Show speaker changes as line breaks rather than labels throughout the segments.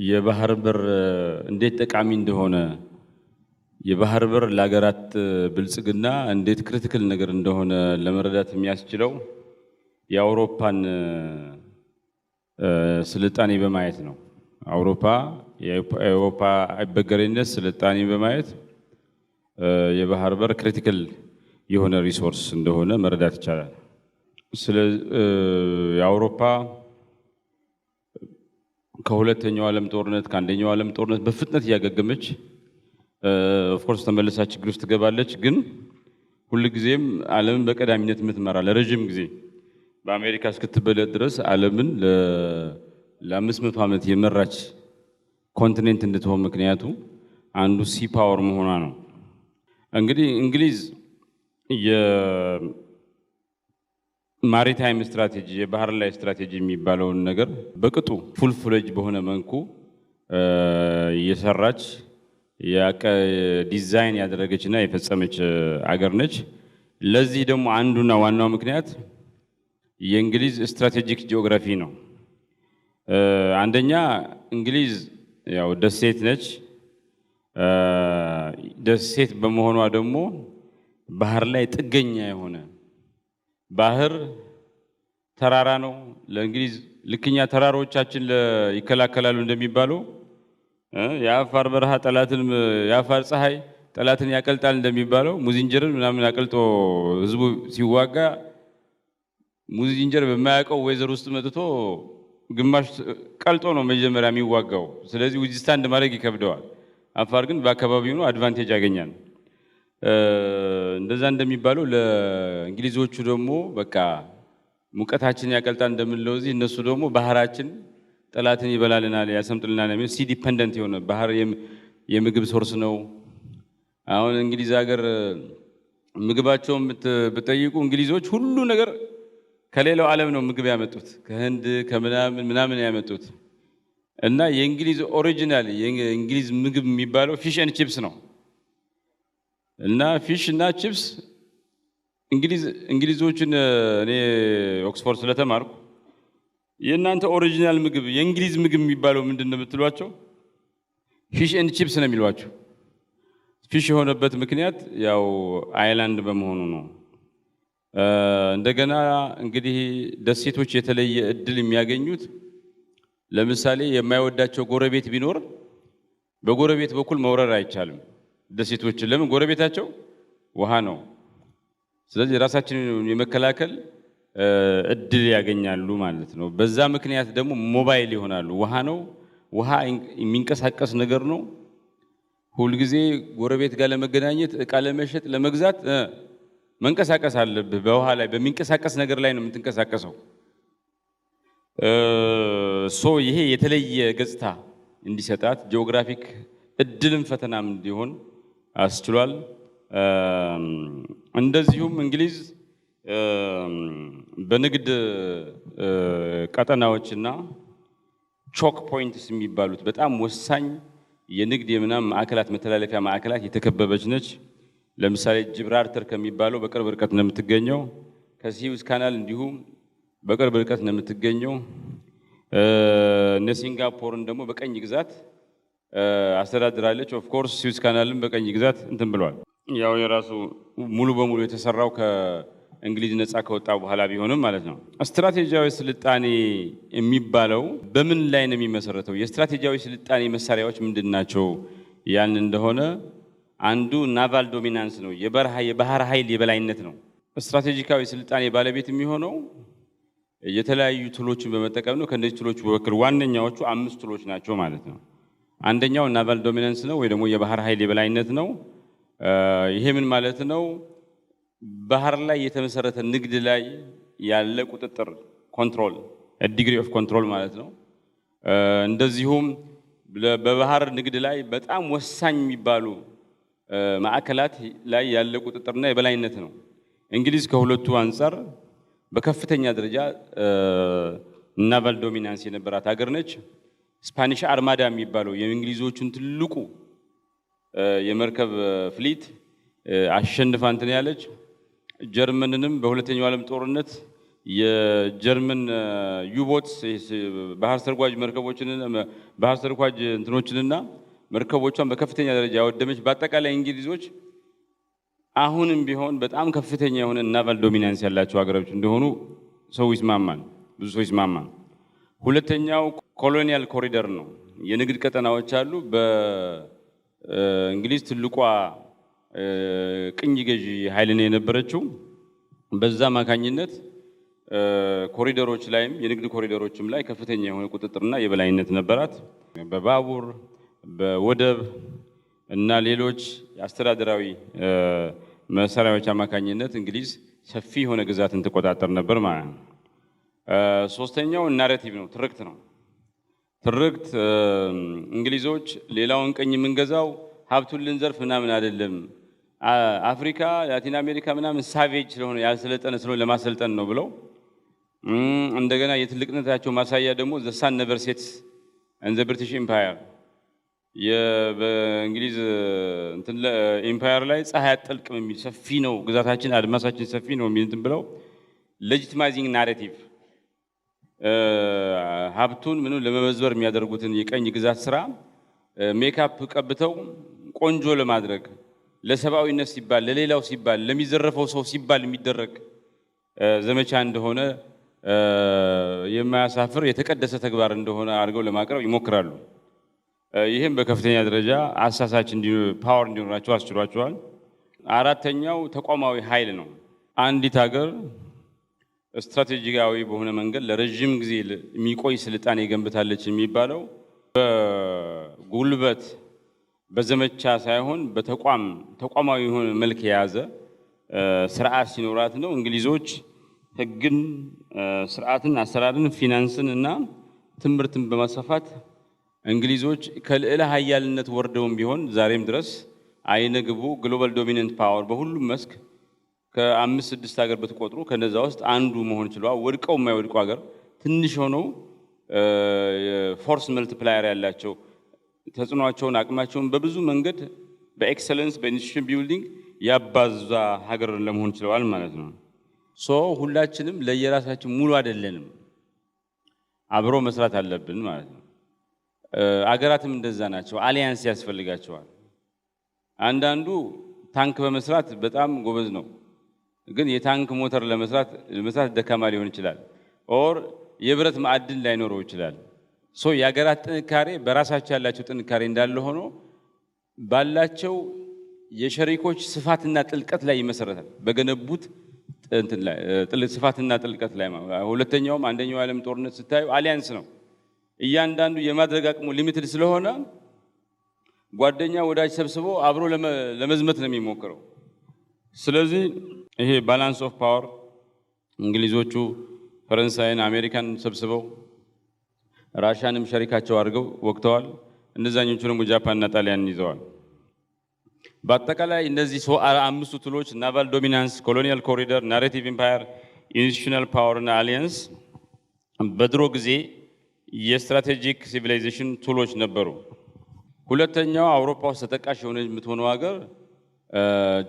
የባህር በር እንዴት ጠቃሚ እንደሆነ የባህር በር ለሀገራት ብልጽግና እንዴት ክሪቲካል ነገር እንደሆነ ለመረዳት የሚያስችለው የአውሮፓን ስልጣኔ በማየት ነው። የአውሮፓ አይበገሬነት ስልጣኔ በማየት የባህር በር ክሪቲካል የሆነ ሪሶርስ እንደሆነ መረዳት ይቻላል። የአውሮፓ ከሁለተኛው ዓለም ጦርነት ከአንደኛው ዓለም ጦርነት በፍጥነት ያገገመች ኦፍ ኮርስ ተመልሳ ችግር ውስጥ ትገባለች። ግን ሁሉ ጊዜም ዓለምን በቀዳሚነት የምትመራ ለረጅም ጊዜ በአሜሪካ እስክትበለጥ ድረስ ዓለምን ለ500 ዓመት የመራች ኮንቲኔንት እንድትሆን ምክንያቱ አንዱ ሲ ፓወር መሆኗ ነው። እንግዲህ እንግሊዝ የማሪታይም ስትራቴጂ የባህር ላይ ስትራቴጂ የሚባለውን ነገር በቅጡ ፉል ፍሌጅ በሆነ መልኩ የሰራች ዲዛይን ያደረገችና የፈጸመች አገር ነች። ለዚህ ደግሞ አንዱና ዋናው ምክንያት የእንግሊዝ ስትራቴጂክ ጂኦግራፊ ነው። አንደኛ እንግሊዝ ያው ደሴት ነች። ደሴት በመሆኗ ደግሞ ባህር ላይ ጥገኛ የሆነ ባህር ተራራ ነው። ለእንግሊዝ ልክኛ ተራሮቻችን ይከላከላሉ እንደሚባለው የአፋር በረሃ ጠላትን የአፋር ፀሐይ ጠላትን ያቀልጣል እንደሚባለው ሙዚንጀርን ምናምን አቀልጦ ህዝቡ ሲዋጋ ሙዚንጀር በማያውቀው ወይዘር ውስጥ መጥቶ ግማሽ ቀልጦ ነው መጀመሪያ የሚዋጋው። ስለዚህ ዊዝስታንድ ማድረግ ይከብደዋል። አፋር ግን በአካባቢው ነው አድቫንቴጅ ያገኛል። እንደዛ እንደሚባለው ለእንግሊዞቹ ደግሞ በቃ ሙቀታችን ያቀልጣል እንደምንለው እዚህ እነሱ ደግሞ ባህራችን ጠላትን ይበላልናል ያሰምጥልናል የሚል ሲ ዲፔንደንት የሆነ ባህር የምግብ ሶርስ ነው። አሁን እንግሊዝ ሀገር ምግባቸውን ብትጠይቁ እንግሊዞች ሁሉ ነገር ከሌላው ዓለም ነው ምግብ ያመጡት ከህንድ ከምናምን ያመጡት እና የእንግሊዝ ኦሪጂናል የእንግሊዝ ምግብ የሚባለው ፊሽ ኤንድ ቺፕስ ነው። እና ፊሽ እና ቺፕስ እንግሊዞችን እኔ ኦክስፎርድ ስለተማርኩ የእናንተ ኦሪጂናል ምግብ የእንግሊዝ ምግብ የሚባለው ምንድነው ብትሏቸው ፊሽ ኤንድ ቺፕስ ነው የሚሏቸው። ፊሽ የሆነበት ምክንያት ያው አይላንድ በመሆኑ ነው። እንደገና እንግዲህ ደሴቶች የተለየ እድል የሚያገኙት ለምሳሌ የማይወዳቸው ጎረቤት ቢኖር በጎረቤት በኩል መውረር አይቻልም። ደሴቶች ለምን ጎረቤታቸው ውሃ ነው። ስለዚህ ራሳችንን የመከላከል እድል ያገኛሉ ማለት ነው። በዛ ምክንያት ደግሞ ሞባይል ይሆናሉ። ውሃ ነው፣ ውሃ የሚንቀሳቀስ ነገር ነው። ሁል ጊዜ ጎረቤት ጋር ለመገናኘት እቃ ለመሸጥ ለመግዛት መንቀሳቀስ አለብህ። በውሃ ላይ በሚንቀሳቀስ ነገር ላይ ነው የምትንቀሳቀሰው። ይሄ የተለየ ገጽታ እንዲሰጣት ጂኦግራፊክ እድልም ፈተናም እንዲሆን አስችሏል። እንደዚሁም እንግሊዝ በንግድ ቀጠናዎችና ቾክ ፖይንትስ የሚባሉት በጣም ወሳኝ የንግድ የምናም ማዕከላት መተላለፊያ ማዕከላት የተከበበች ነች። ለምሳሌ ጂብራልተር ከሚባለው በቅርብ ርቀት ነው የምትገኘው። ከስዊዝ ካናል እንዲሁም በቅርብ ርቀት ነው የምትገኘው። እነ ሲንጋፖርን ደግሞ በቀኝ ግዛት አስተዳድራለች። ኦፍ ኮርስ ስዊዝ ካናልን በቀኝ ግዛት እንትን ብሏል። ያው የራሱ ሙሉ በሙሉ የተሰራው ከእንግሊዝ ነፃ ከወጣ በኋላ ቢሆንም ማለት ነው። ስትራቴጂያዊ ስልጣኔ የሚባለው በምን ላይ ነው የሚመሰረተው? የስትራቴጂያዊ ስልጣኔ መሳሪያዎች ምንድናቸው? ያን እንደሆነ አንዱ ናቫል ዶሚናንስ ነው። የባህር ኃይል የበላይነት ነው። ስትራቴጂካዊ ስልጣኔ ባለቤት የሚሆነው የተለያዩ ቱሎችን በመጠቀም ነው። ከነዚህ ቱሎች በወክል ዋነኛዎቹ 5 ቱሎች ናቸው ማለት ነው። አንደኛው ናቫል ዶሚናንስ ነው ወይ ደግሞ የባህር ኃይል የበላይነት ነው። ይሄ ምን ማለት ነው? ባህር ላይ የተመሰረተ ንግድ ላይ ያለ ቁጥጥር ኮንትሮል ዲግሪ ኦፍ ኮንትሮል ማለት ነው። እንደዚሁም በባህር ንግድ ላይ በጣም ወሳኝ የሚባሉ ማዕከላት ላይ ያለ ቁጥጥርና የበላይነት ነው። እንግሊዝ ከሁለቱ አንፃር በከፍተኛ ደረጃ ናቫል ዶሚናንስ የነበራት ሀገር ነች። ስፓኒሽ አርማዳ የሚባለው የእንግሊዞቹን ትልቁ የመርከብ ፍሊት አሸንፋ እንትን ያለች ጀርመንንም በሁለተኛው ዓለም ጦርነት የጀርመን ዩቦትስ ባህር ሰርጓጅ መርከቦችንና ባህር ሰርጓጅ እንትኖችንና መርከቦቿን በከፍተኛ ደረጃ ያወደመች በአጠቃላይ እንግሊዞች አሁንም ቢሆን በጣም ከፍተኛ የሆነ ናቫል ዶሚናንስ ያላቸው ሀገሮች እንደሆኑ ሰው ይስማማል፣ ብዙ ሰው ይስማማል። ሁለተኛው ኮሎኒያል ኮሪደር ነው። የንግድ ቀጠናዎች አሉ። በእንግሊዝ ትልቋ ቅኝ ገዢ ኃይል ነው የነበረችው። በዛ አማካኝነት ኮሪደሮች ላይም የንግድ ኮሪደሮችም ላይ ከፍተኛ የሆነ ቁጥጥርና የበላይነት ነበራት። በባቡር በወደብ እና ሌሎች የአስተዳደራዊ መሳሪያዎች አማካኝነት እንግሊዝ ሰፊ የሆነ ግዛትን ተቆጣጠር ነበር ማለት ነው። ሶስተኛው ናሬቲቭ ነው፣ ትርክት ነው። ትርክት እንግሊዞች ሌላውን ቀኝ የምንገዛው ሀብቱን ልንዘርፍ ምናምን አይደለም፣ አፍሪካ ላቲን አሜሪካ ምናምን ሳቬጅ ስለሆነ ያልሰለጠነ ስለሆነ ለማሰልጠን ነው ብለው እንደገና የትልቅነታቸው ማሳያ ደግሞ ዘ ሳን ነቨር ሴትስ ኢን ዘ ብሪቲሽ ኢምፓየር በእንግሊዝ እንትን ኢምፓየር ላይ ፀሐይ አትጠልቅም የሚል ሰፊ ነው ግዛታችን አድማሳችን ሰፊ ነው የሚል እንትን ብለው ሌጂቲማይዚንግ ናሬቲቭ ሀብቱን ምንም ለመበዝበር የሚያደርጉትን የቀኝ ግዛት ስራ ሜካፕ ቀብተው ቆንጆ ለማድረግ ለሰብአዊነት ሲባል ለሌላው ሲባል ለሚዘረፈው ሰው ሲባል የሚደረግ ዘመቻ እንደሆነ የማያሳፍር የተቀደሰ ተግባር እንደሆነ አድርገው ለማቅረብ ይሞክራሉ። ይህም በከፍተኛ ደረጃ አሳሳች ፓወር እንዲኖራቸው አስችሏቸዋል። አራተኛው ተቋማዊ ኃይል ነው። አንዲት ሀገር ስትራቴጂካዊ በሆነ መንገድ ለረጅም ጊዜ የሚቆይ ስልጣኔ ገንብታለች የሚባለው በጉልበት በዘመቻ ሳይሆን ተቋማዊ የሆነ መልክ የያዘ ስርዓት ሲኖራት ነው። እንግሊዞች ሕግን፣ ስርዓትን፣ አሰራርን፣ ፊናንስን እና ትምህርትን በማስፋፋት እንግሊዞች ከልዕለ ኃያልነት ወርደውም ቢሆን ዛሬም ድረስ አይነግቡ ግሎባል ዶሚናንት ፓወር በሁሉም መስክ ከ5 6 ሀገር በተቆጥሩ ከነዛ ውስጥ አንዱ መሆን ችሏል። ወድቀው የማይወድቁ ሀገር ትንሽ ሆነው ፎርስ መልቲፕላየር ያላቸው ተጽዕኖአቸውን አቅማቸውን በብዙ መንገድ በኤክሰለንስ በኢንስቲትዩሽን ቢልዲንግ ያባዛ ሀገር ለመሆን ችለዋል ማለት ነው። ሁላችንም ለየራሳችን ሙሉ አይደለንም፣ አብሮ መስራት አለብን ማለት ነው። አገራትም እንደዛ ናቸው። አሊያንስ ያስፈልጋቸዋል። አንዳንዱ ታንክ በመስራት በጣም ጎበዝ ነው፣ ግን የታንክ ሞተር ለመስራት ደካማ ሊሆን ይችላል። ኦር የብረት ማዕድን ላይኖረው ይችላል። የሀገራት ጥንካሬ በራሳቸው ያላቸው ጥንካሬ እንዳለ ሆኖ ባላቸው የሸሪኮች ስፋትና ጥልቀት ላይ ይመሰረታል። በገነቡት ስፋትና ጥልቀት ላይ ሁለተኛውም አንደኛው የዓለም ጦርነት ስታዩ አሊያንስ ነው። እያንዳንዱ የማድረግ አቅሙ ሊሚትድ ስለሆነ ጓደኛ ወዳጅ ሰብስቦ አብሮ ለመዝመት ነው የሚሞክረው። ስለዚህ ይሄ ባላንስ ኦፍ ፓወር እንግሊዞቹ ፈረንሳይን፣ አሜሪካን ሰብስበው ራሻንም ሸሪካቸው አድርገው ወቅተዋል። እነዛኞቹ ደግሞ ጃፓንና ጣሊያንን ይዘዋል። በአጠቃላይ እነዚህ አምስቱ ቱሎች ናቫል ዶሚናንስ፣ ኮሎኒያል ኮሪደር፣ ናሬቲቭ ኢምፓየር፣ ኢንስቲቱሽናል ፓወር እና አሊያንስ በድሮ ጊዜ የስትራቴጂክ ሲቪላይዜሽን ቱሎች ነበሩ። ሁለተኛው አውሮፓ ውስጥ ተጠቃሽ የሆነች የምትሆነው ሀገር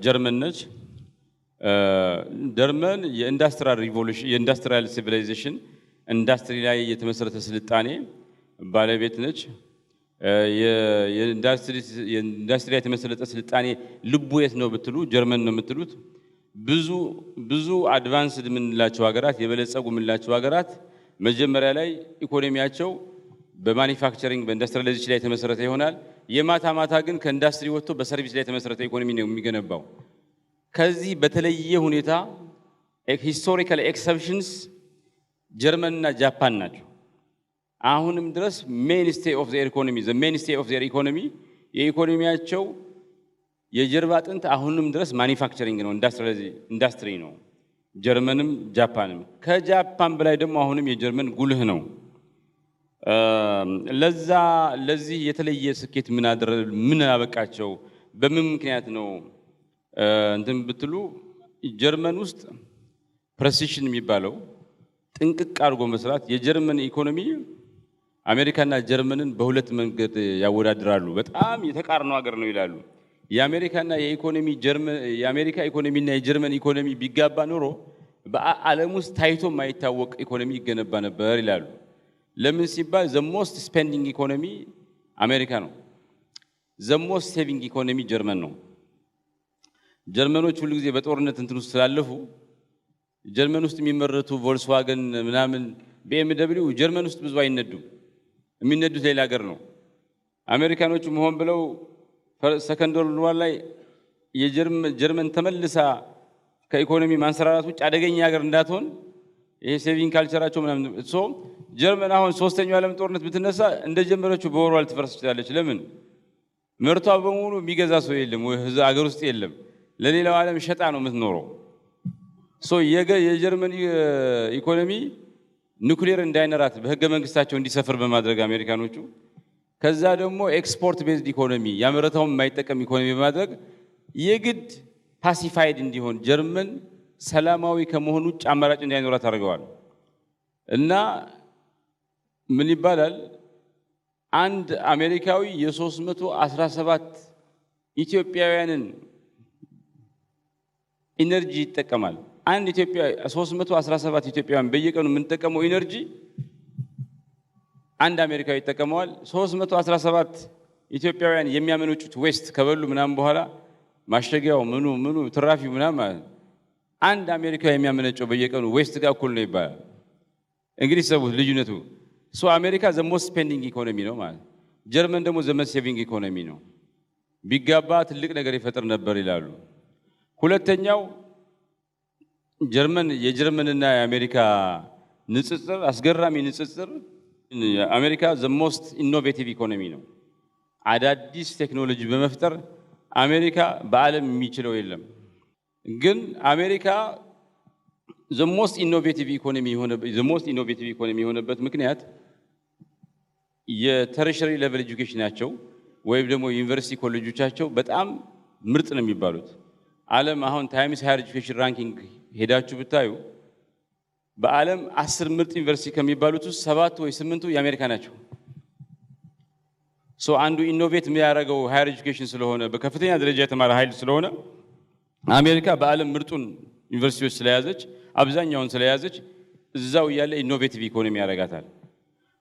ጀርመን ነች። ጀርመን የኢንዱስትሪያል ሪቮሉሽን የኢንዱስትሪያል ሲቪላይዜሽን ኢንዱስትሪ ላይ የተመሰረተ ስልጣኔ ባለቤት ነች። የኢንዱስትሪ ላይ የተመሰረተ ስልጣኔ ልቡ የት ነው ብትሉ ጀርመን ነው የምትሉት። ብዙ አድቫንስድ የምንላቸው ሀገራት የበለጸጉ የምንላቸው ሀገራት መጀመሪያ ላይ ኢኮኖሚያቸው በማኒፋክቸሪንግ በኢንዱስትሪያላይዜሽን ላይ የተመሰረተ ይሆናል። የማታ ማታ ግን ከኢንዱስትሪ ወጥቶ በሰርቪስ ላይ የተመሰረተ ኢኮኖሚ ነው የሚገነባው። ከዚህ በተለየ ሁኔታ ሂስቶሪካል ኤክሰፕሽንስ ጀርመንና ጃፓን ናቸው። አሁንም ድረስ ሜንስቴይ ኦፍ ዘር ኢኮኖሚ ሜንስቴይ ኦፍ ዘር ኢኮኖሚ የኢኮኖሚያቸው የጀርባ አጥንት አሁንም ድረስ ማኒፋክቸሪንግ ነው፣ ኢንዱስትሪ ነው። ጀርመንም ጃፓንም ከጃፓን በላይ ደግሞ አሁንም የጀርመን ጉልህ ነው። ለዚህ የተለየ ስኬት ምን አበቃቸው? በምን ምክንያት ነው እንትን ብትሉ ጀርመን ውስጥ ፕሬሲሽን የሚባለው ጥንቅቅ አድርጎ መስራት። የጀርመን ኢኮኖሚ አሜሪካና ጀርመንን በሁለት መንገድ ያወዳድራሉ። በጣም የተቃርኖ ሀገር ነው ይላሉ። የአሜሪካ ኢኮኖሚና የጀርመን ኢኮኖሚ ቢጋባ ኖሮ በዓለም ውስጥ ታይቶ የማይታወቅ ኢኮኖሚ ይገነባ ነበር ይላሉ። ለምን ሲባል ዘ ሞስት ስፔንዲንግ ኢኮኖሚ አሜሪካ ነው። ዘ ሞስት ሴቪንግ ኢኮኖሚ ጀርመን ነው። ጀርመኖች ሁሉ ጊዜ በጦርነት እንትን ውስጥ ስላለፉ ጀርመን ውስጥ የሚመረቱ ቮልክስዋገን ምናምን BMW ጀርመን ውስጥ ብዙ አይነዱም። የሚነዱት ሌላ ሀገር ነው። አሜሪካኖቹ መሆን ብለው ሰከንድ ወርልድ ዋር ላይ የጀርመን ተመልሳ ከኢኮኖሚ ማንሰራራት ውጭ አደገኛ ሀገር እንዳትሆን ይሄ ሴቪንግ ካልቸራቸው ምናምን ጀርመን አሁን ሶስተኛው ዓለም ጦርነት ብትነሳ እንደጀመረችው በወሯ ልትፈርስ ትችላለች። ለምን? ምርቷ በሙሉ የሚገዛ ሰው የለም፣ ሀገር ውስጥ የለም። ለሌላው ዓለም ሸጣ ነው የምትኖረው። የጀርመን ኢኮኖሚ ኑክሌር እንዳይነራት በህገ መንግስታቸው እንዲሰፍር በማድረግ አሜሪካኖቹ ከዛ ደግሞ ኤክስፖርት ቤዝድ ኢኮኖሚ ያመረተውን የማይጠቀም ኢኮኖሚ በማድረግ የግድ ፓሲፋይድ እንዲሆን ጀርመን ሰላማዊ ከመሆኑ ውጭ አማራጭ እንዳይኖራት አድርገዋል። እና ምን ይባላል አንድ አሜሪካዊ የ317 ኢትዮጵያውያንን ኢነርጂ ይጠቀማል። አንድ ኢትዮጵያ 317 ኢትዮጵያውያን በየቀኑ የምንጠቀመው ኢነርጂ አንድ አሜሪካዊ ይጠቀመዋል። 317 ኢትዮጵያውያን የሚያመነጩት ዌስት ከበሉ ምናምን በኋላ ማሸጊያው ምኑ ትራፊው ምናምን አንድ አሜሪካዊ የሚያመነጨው በየቀኑ ዌስት ጋር እኩል ነው ይባላል። እንግዲህ ሰቡት ልዩነቱ። አሜሪካ ዘ ሞስት ስፔንዲንግ ኢኮኖሚ ነው ማለት፣ ጀርመን ደግሞ ዘ ሞስት ሴቪንግ ኢኮኖሚ ነው። ቢጋባ ትልቅ ነገር ይፈጥር ነበር ይላሉ። ሁለተኛው የጀርመንና የአሜሪካ ንጽጽር አስገራሚ ንጽጽር። አሜሪካ ዘ ሞስት ኢኖቬቲቭ ኢኮኖሚ ነው። አዳዲስ ቴክኖሎጂ በመፍጠር አሜሪካ በዓለም የሚችለው የለም። ግን አሜሪካ ዘ ሞስት ኢኖቬቲቭ ኢኮኖሚ የሆነበት ምክንያት የተርሸሪ ሌቨል ኤጁኬሽናቸው ወይም ደግሞ ዩኒቨርሲቲ ኮሌጆቻቸው በጣም ምርጥ ነው የሚባሉት። ዓለም አሁን ታይምስ ሃየር ኤጁኬሽን ራንኪንግ ሄዳችሁ ብታዩ በዓለም 10 ምርጥ ዩኒቨርሲቲ ከሚባሉት ውስጥ 7 ወይ 8ቱ የአሜሪካ ናቸው። አንዱ ኢኖቬት የሚያደርገው ሃየር ኤጁኬሽን ስለሆነ በከፍተኛ ደረጃ የተማረ ኃይል ስለሆነ አሜሪካ በዓለም ምርጡን ዩኒቨርሲቲዎች ስለያዘች አብዛኛውን ስለያዘች እዛው ያለ ኢኖቬቲቭ ኢኮኖሚ ያደርጋታል።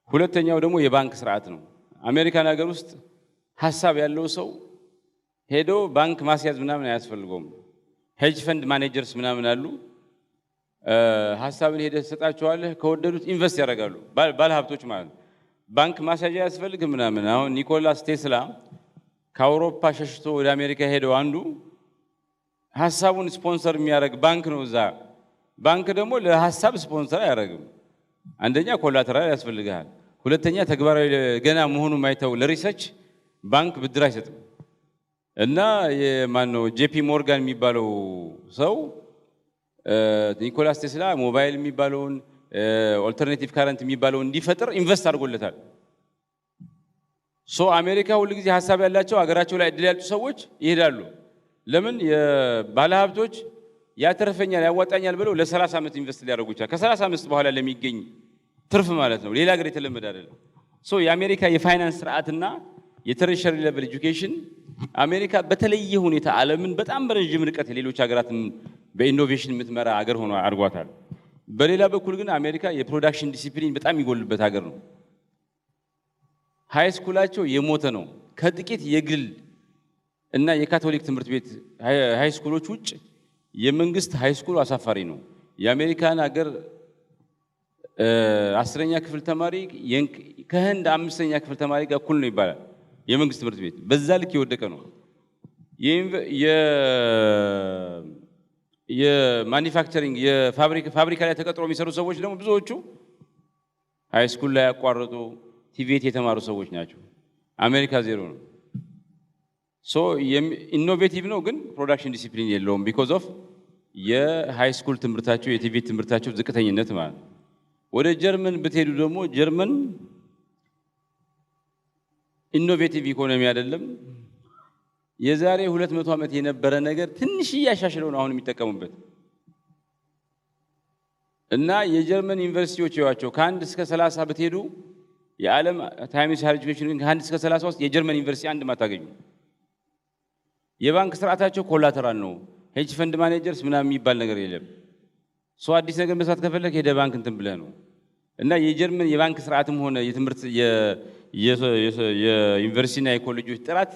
ሁለተኛው ደግሞ የባንክ ስርዓት ነው። አሜሪካን ሀገር ውስጥ ሐሳብ ያለው ሰው ሄዶ ባንክ ማስያዝ ምናምን አያስፈልገውም። ሄጅ ፈንድ ማኔጀርስ ምናምን አሉ። ሐሳብን ሄደ ተሰጣቸዋለህ፣ ከወደዱት ኢንቨስት ያደርጋሉ። ባለ ሀብቶች ማለት ነው። ባንክ ማስያዣ ያስፈልግ ምናምን። አሁን ኒኮላስ ቴስላ ከአውሮፓ ሸሽቶ ወደ አሜሪካ ሄደው አንዱ ሐሳቡን ስፖንሰር የሚያደርግ ባንክ ነው። እዛ ባንክ ደግሞ ለሐሳብ ስፖንሰር አያደርግም። አንደኛ ኮላተራል ያስፈልጋል፣ ሁለተኛ ተግባራዊ ገና መሆኑ ማይታው ለሪሰርች ባንክ ብድር አይሰጥም። እና የማነው ጄፒ ሞርጋን የሚባለው ሰው ኒኮላስ ቴስላ ሞባይል የሚባለውን ኦልተርኔቲቭ ካረንት የሚባለውን እንዲፈጥር ኢንቨስት አድርጎለታል። አሜሪካ ሁሉ ጊዜ ሐሳብ ያላቸው ሀገራቸው ላይ እድል ያጡ ሰዎች ይሄዳሉ። ለምን? የባለ ሀብቶች ያተርፈኛል ያዋጣኛል ብለው ለ30 ዓመት ኢንቨስት ሊያደርጉ ይችላል። ከ30 ዓመት በኋላ ለሚገኝ ትርፍ ማለት ነው። ሌላ ሀገር የተለመደ አይደለም። የአሜሪካ የፋይናንስ ስርዓትና የተርሸሪ ሌቨል ኤጁኬሽን አሜሪካ በተለየ ሁኔታ ዓለምን በጣም በረጅም ርቀት የሌሎች ሀገራትን በኢኖቬሽን የምትመራ ሀገር ሆኖ አድርጓታል። በሌላ በኩል ግን አሜሪካ የፕሮዳክሽን ዲሲፕሊን በጣም ይጎልበት ሀገር ነው። ሃይ ስኩላቸው የሞተ ነው። ከጥቂት የግል እና የካቶሊክ ትምህርት ቤት ሃይ ስኩሎች ውጭ የመንግስት ሃይ ስኩል አሳፋሪ ነው። የአሜሪካን ሀገር 10ኛ ክፍል ተማሪ ከህንድ 5ኛ ክፍል ተማሪ ጋር እኩል ነው ይባላል። የመንግስት ትምህርት ቤት በዛ ልክ የወደቀ ነው። የማኒፋክቸሪንግ የፋብሪካ ላይ ተቀጥሮ የሚሰሩ ሰዎች ደግሞ ብዙዎቹ ሃይ ስኩል ላይ ያቋረጡ ቲቪት የተማሩ ሰዎች ናቸው። አሜሪካ ዜሮ ነው። ኢኖቬቲቭ ነው ግን ፕሮዳክሽን ዲሲፕሊን የለውም። ቢኮዝ ኦፍ የሃይ ስኩል ትምህርታቸው የቲቪት ትምህርታቸው ዝቅተኝነት ማለት ነው። ወደ ጀርመን ብትሄዱ ደግሞ ጀርመን ኢኖቬቲቭ ኢኮኖሚ አይደለም። የዛሬ 200 ዓመት የነበረ ነገር ትንሽ ያሻሽለው ነው አሁን የሚጠቀሙበት። እና የጀርመን ዩኒቨርሲቲዎች ያዋቸው ከ1 እስከ 30 ብትሄዱ የዓለም ታይምስ ሃየር ኤጁኬሽን ከ1 እስከ 30 ውስጥ የጀርመን ዩኒቨርሲቲ አንድ ማታገኙ። የባንክ ስርዓታቸው ኮላተራል ነው። ሄጅ ፈንድ ማኔጀርስ ምናምን የሚባል ነገር የለም። ሰው አዲስ ነገር መስራት ከፈለክ ሄደ ባንክ እንትን ብለህ ነው እና የጀርመን የባንክ ስርዓትም ሆነ የትምህርት የዩኒቨርሲቲና የኮሌጆች ጥራት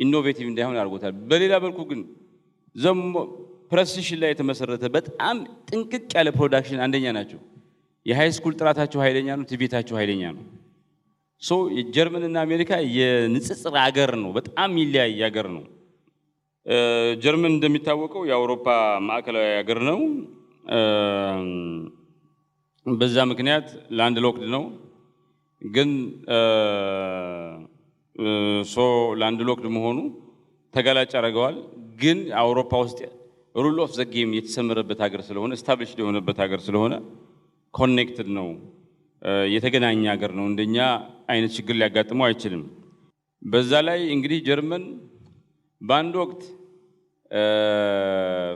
ኢኖቬቲቭ እንዳይሆን አድርጎታል። በሌላ መልኩ ግን ዘሞ ፕሬሲሽን ላይ የተመሰረተ በጣም ጥንቅቅ ያለ ፕሮዳክሽን አንደኛ ናቸው። የሃይ ስኩል ጥራታቸው ኃይለኛ ነው፣ ትምህርታቸው ኃይለኛ ነው። ሶ ጀርመንና አሜሪካ የንጽጽር ሀገር ነው፣ በጣም ይለያይ ሀገር ነው። ጀርመን እንደሚታወቀው የአውሮፓ ማዕከላዊ ሀገር ነው። በዛ ምክንያት ላንድ ሎክድ ነው። ግን ላንድ ሎክድ መሆኑ ተጋላጭ ያደርገዋል። ግን አውሮፓ ውስጥ ሩል ኦፍ ዘ ጌም የተሰመረበት ሀገር ስለሆነ ስታብሊሽድ የሆነበት ሀገር ስለሆነ ኮኔክትድ ነው፣ የተገናኘ ሀገር ነው። እንደኛ አይነት ችግር ሊያጋጥመው አይችልም። በዛ ላይ እንግዲህ ጀርመን በአንድ ወቅት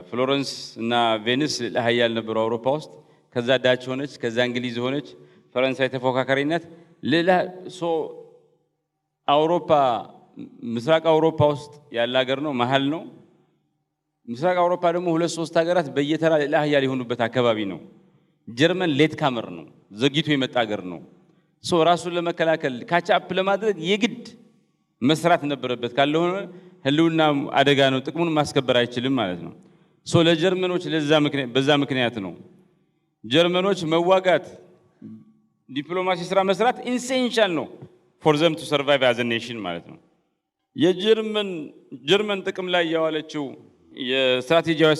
ፍሎረንስ እና ቬኒስ ለሀያል ነበሩ አውሮፓ ውስጥ። ከዛ ዳች ሆነች፣ ከዛ እንግሊዝ ሆነች፣ ፈረንሳይ ተፎካካሪነት ሌላ አውሮፓ ምስራቅ አውሮፓ ውስጥ ያለ ሀገር ነው፣ መሀል ነው። ምስራቅ አውሮፓ ደግሞ 2-3 ሀገራት በየተራ ለሀያል የሆኑበት አካባቢ ነው። ጀርመን ሌት ካመር ነው፣ ዘግይቶ የመጣ ሀገር ነው። ራሱን ለመከላከል ካቻፕ ለማድረግ የግድ መስራት ነበረበት። ካልሆነ ህልውና አደጋ ነው፣ ጥቅሙን ማስከበር አይችልም ማለት ነው። ለጀርመኖች በዛ ምክንያት ነው ጀርመኖች መዋጋት፣ ዲፕሎማሲ ስራ መስራት ኢንሴንሻል ነው ፎር ዘም ቱ ሰርቫይቭ አዝ ኔሽን ማለት ነው። ጀርመን ጥቅም ላይ ያዋለችው የስትራቴጂያዊ